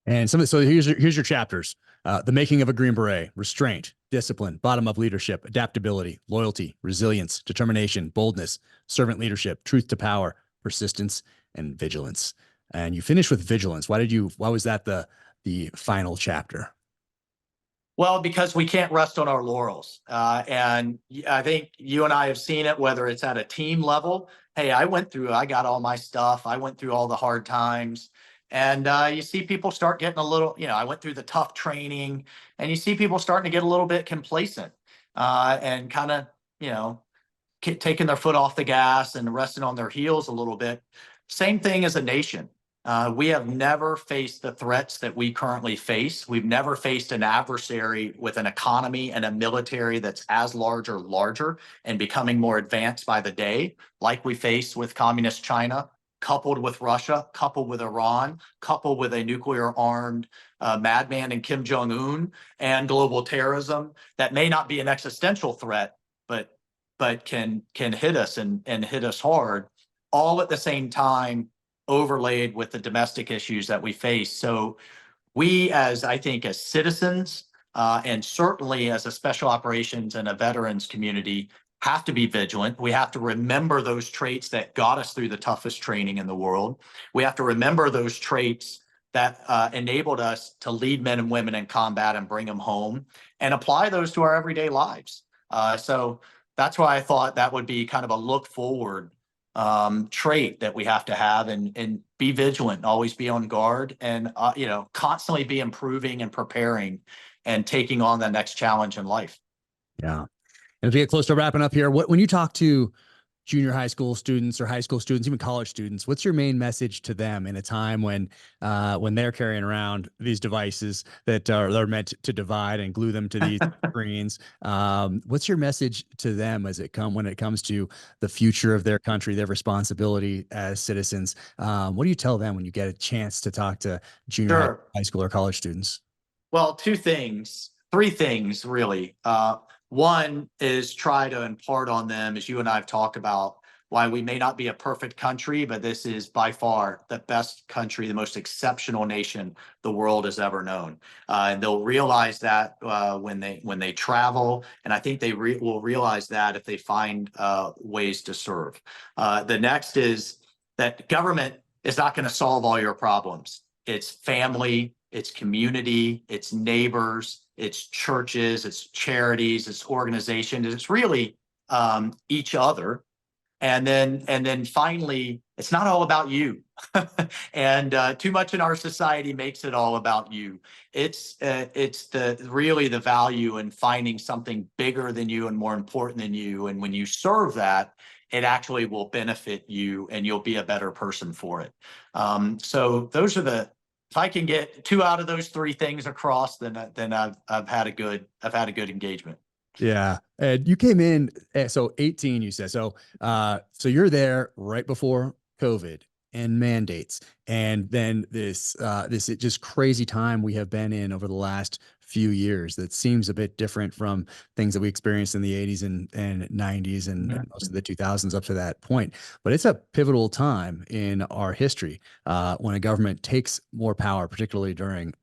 And so here's your chapters. The making of a Green Beret: restraint, discipline, bottom-up leadership, adaptability, loyalty, resilience, determination, boldness, servant leadership, truth to power, persistence, and vigilance. And you finish with vigilance. Why was that the final chapter? Well, because we can't rest on our laurels. And I think you and I have seen it, whether it's at a team level. Hey, I got all my stuff. I went through all the hard times. And you see people start getting a little, I went through the tough training, and you see people starting to get a little bit complacent and kind of, taking their foot off the gas and resting on their heels a little bit. Same thing as a nation. We have never faced the threats that we currently face. We've never faced an adversary with an economy and a military that's as large or larger and becoming more advanced by the day, like we face with communist China, coupled with Russia, coupled with Iran, coupled with a nuclear-armed madman in Kim Jong-un, and global terrorism that may not be an existential threat, but can hit us and hit us hard, all at the same time, overlaid with the domestic issues that we face. So we, as citizens, and certainly as a special operations and a veterans community, have to be vigilant. We have to remember those traits that got us through the toughest training in the world. We have to remember those traits that enabled us to lead men and women in combat and bring them home, and apply those to our everyday lives. So that's why I thought that would be kind of a look forward trait that we have to have, and be vigilant, always be on guard, and constantly be improving and preparing and taking on the next challenge in life. Yeah. And as we get close to wrapping up here, when you talk to junior high school students or high school students, even college students, what's your main message to them in a time when they're carrying around these devices that are meant to divide and glue them to these screens? What's your message to them when it comes to the future of their country, their responsibility as citizens? What do you tell them when you get a chance to talk to junior high school or college students? Well, three things really. One is try to impart on them, as you and I have talked about, why we may not be a perfect country, but this is by far the best country, the most exceptional nation the world has ever known. And they'll realize that when they travel, and I think they will realize that if they find ways to serve. The next is that government is not going to solve all your problems. It's family, it's community, it's neighbors, it's churches, it's charities, it's organizations. It's really each other. And then finally, it's not all about you. And too much in our society makes it all about you. It's really the value in finding something bigger than you and more important than you. And when you serve that, it actually will benefit you and you'll be a better person for it. So those are if I can get 2 out of those 3 things across, then I've had a good engagement. Yeah. And you came in, so 18, you said, so you're there right before COVID and mandates. And then this just crazy time we have been in over the last few years that seems a bit different from things that we experienced in the 80s and 90s and most of the 2000s up to that point. But it's a pivotal time in our history when a government takes more power, particularly during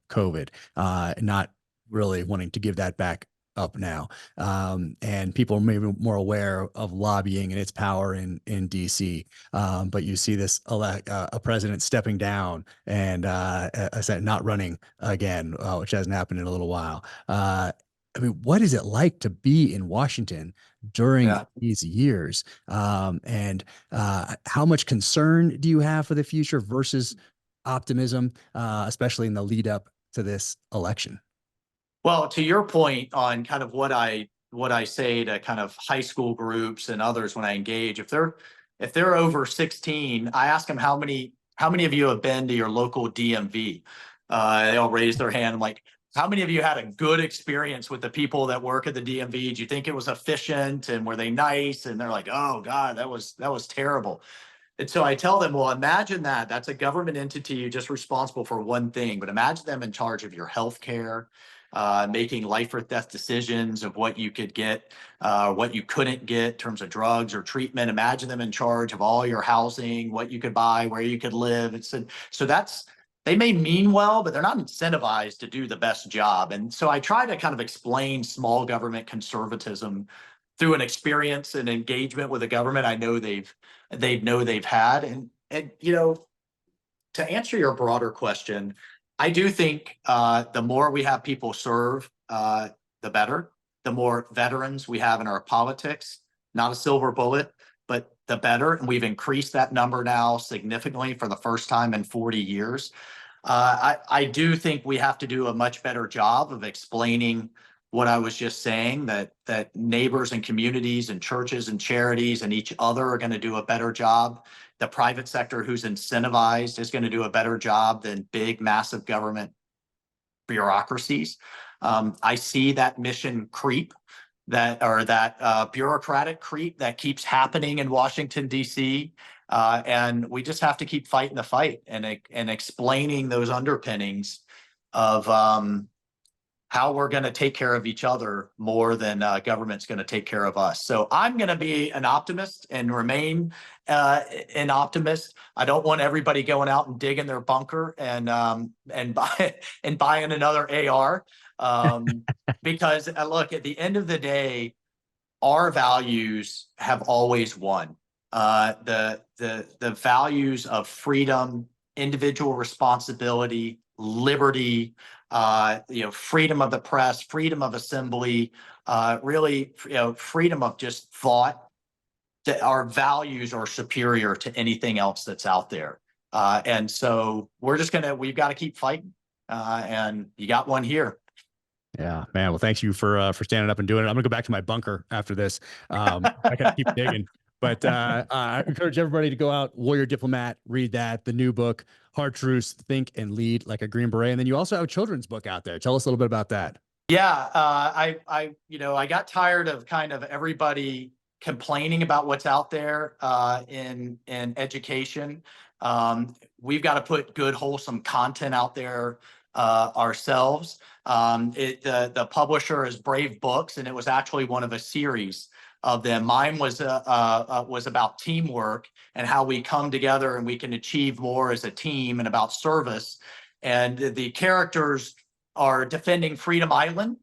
COVID, not really wanting to give that back up now. And people are maybe more aware of lobbying and its power in DC. But you see this a president stepping down and a Senate not running again, which hasn't happened in a little while. I mean, what is it like to be in Washington during these years? And how much concern do you have for the future versus optimism, especially in the lead up to this election? Well, to your point on kind of what I say to kind of high school groups and others when I engage, if they're over 16, I ask them how many of you have been to your local DMV. They all raise their hand. I'm like, how many of you had a good experience with the people that work at the DMV? Do you think it was efficient and were they nice? And they're like, oh God, that was terrible. And so I tell them, well, imagine that's a government entity just responsible for one thing, but imagine them in charge of your health care, making life or death decisions of what you could get, what you couldn't get in terms of drugs or treatment. Imagine them in charge of all your housing, what you could buy, where you could live. They may mean well, but they're not incentivized to do the best job. And so I try to kind of explain small government conservatism through an experience and engagement with the government I know they've had. And to answer your broader question, I do think the more we have people serve, the better. The more veterans we have in our politics, not a silver bullet, but the better. And we've increased that number now significantly for the first time in 40 years. I do think we have to do a much better job of explaining what I was just saying, that neighbors and communities and churches and charities and each other are going to do a better job. The private sector who's incentivized is going to do a better job than big, massive government bureaucracies. I see that mission creep, that bureaucratic creep that keeps happening in Washington, D.C. And we just have to keep fighting the fight and explaining those underpinnings of how we're going to take care of each other more than government's going to take care of us. So I'm going to be an optimist and remain an optimist. I don't want everybody going out and digging their bunker and buying another AR because look, at the end of the day, our values have always won. The values of freedom, individual responsibility, liberty, freedom of the press, freedom of assembly, really, freedom of just thought, that our values are superior to anything else that's out there. And so we've got to keep fighting. And you got one here. Yeah, man. Well, thanks you for standing up and doing it. I'm gonna go back to my bunker after this. I gotta keep digging. But I encourage everybody to go out, Warrior Diplomat, read the new book, Hard Truths, Think and Lead Like a Green Beret. And then you also have a children's book out there. Tell us a little bit about that. Yeah, I got tired of kind of everybody complaining about what's out there in education. We've got to put good, wholesome content out there ourselves. The publisher is Brave Books, and it was actually one of a series of them. Mine was about teamwork and how we come together and we can achieve more as a team, and about service. And the characters are defending Freedom Island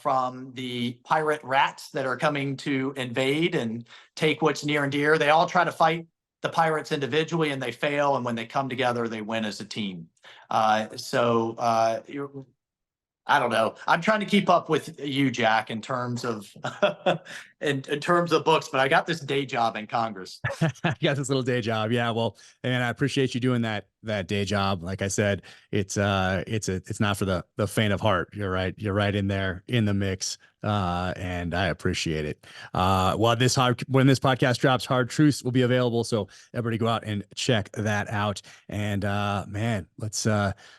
from the pirate rats that are coming to invade and take what's near and dear. They all try to fight the pirates individually and they fail. And when they come together, they win as a team. I don't know. I'm trying to keep up with you, Jack, in terms of in terms of books, but I got this day job in Congress. I got this little day job. Yeah. Well, and I appreciate you doing that day job. Like I said, it's not for the faint of heart. You're right. You're right in there in the mix. And I appreciate it. When this podcast drops, Hard Truths will be available. So everybody go out and check that out. And man, let's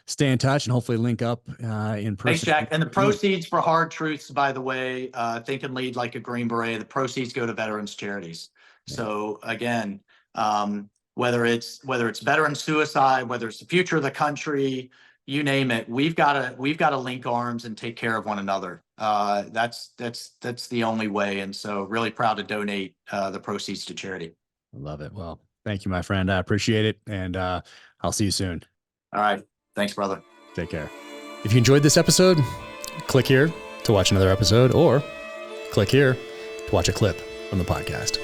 stay in touch and hopefully link up in person. Thanks, Jack. And the proceeds for Hard Truths, by the way, Think and Lead Like a Green Beret, the proceeds go to veterans charities. So again, whether it's veteran suicide, whether it's the future of the country, you name it, we've got to link arms and take care of one another. That's the only way. And so really proud to donate the proceeds to charity. I love it. Well, thank you, my friend. I appreciate it. And I'll see you soon. All right. Thanks, brother. Take care. If you enjoyed this episode, click here to watch another episode, or click here to watch a clip from the podcast.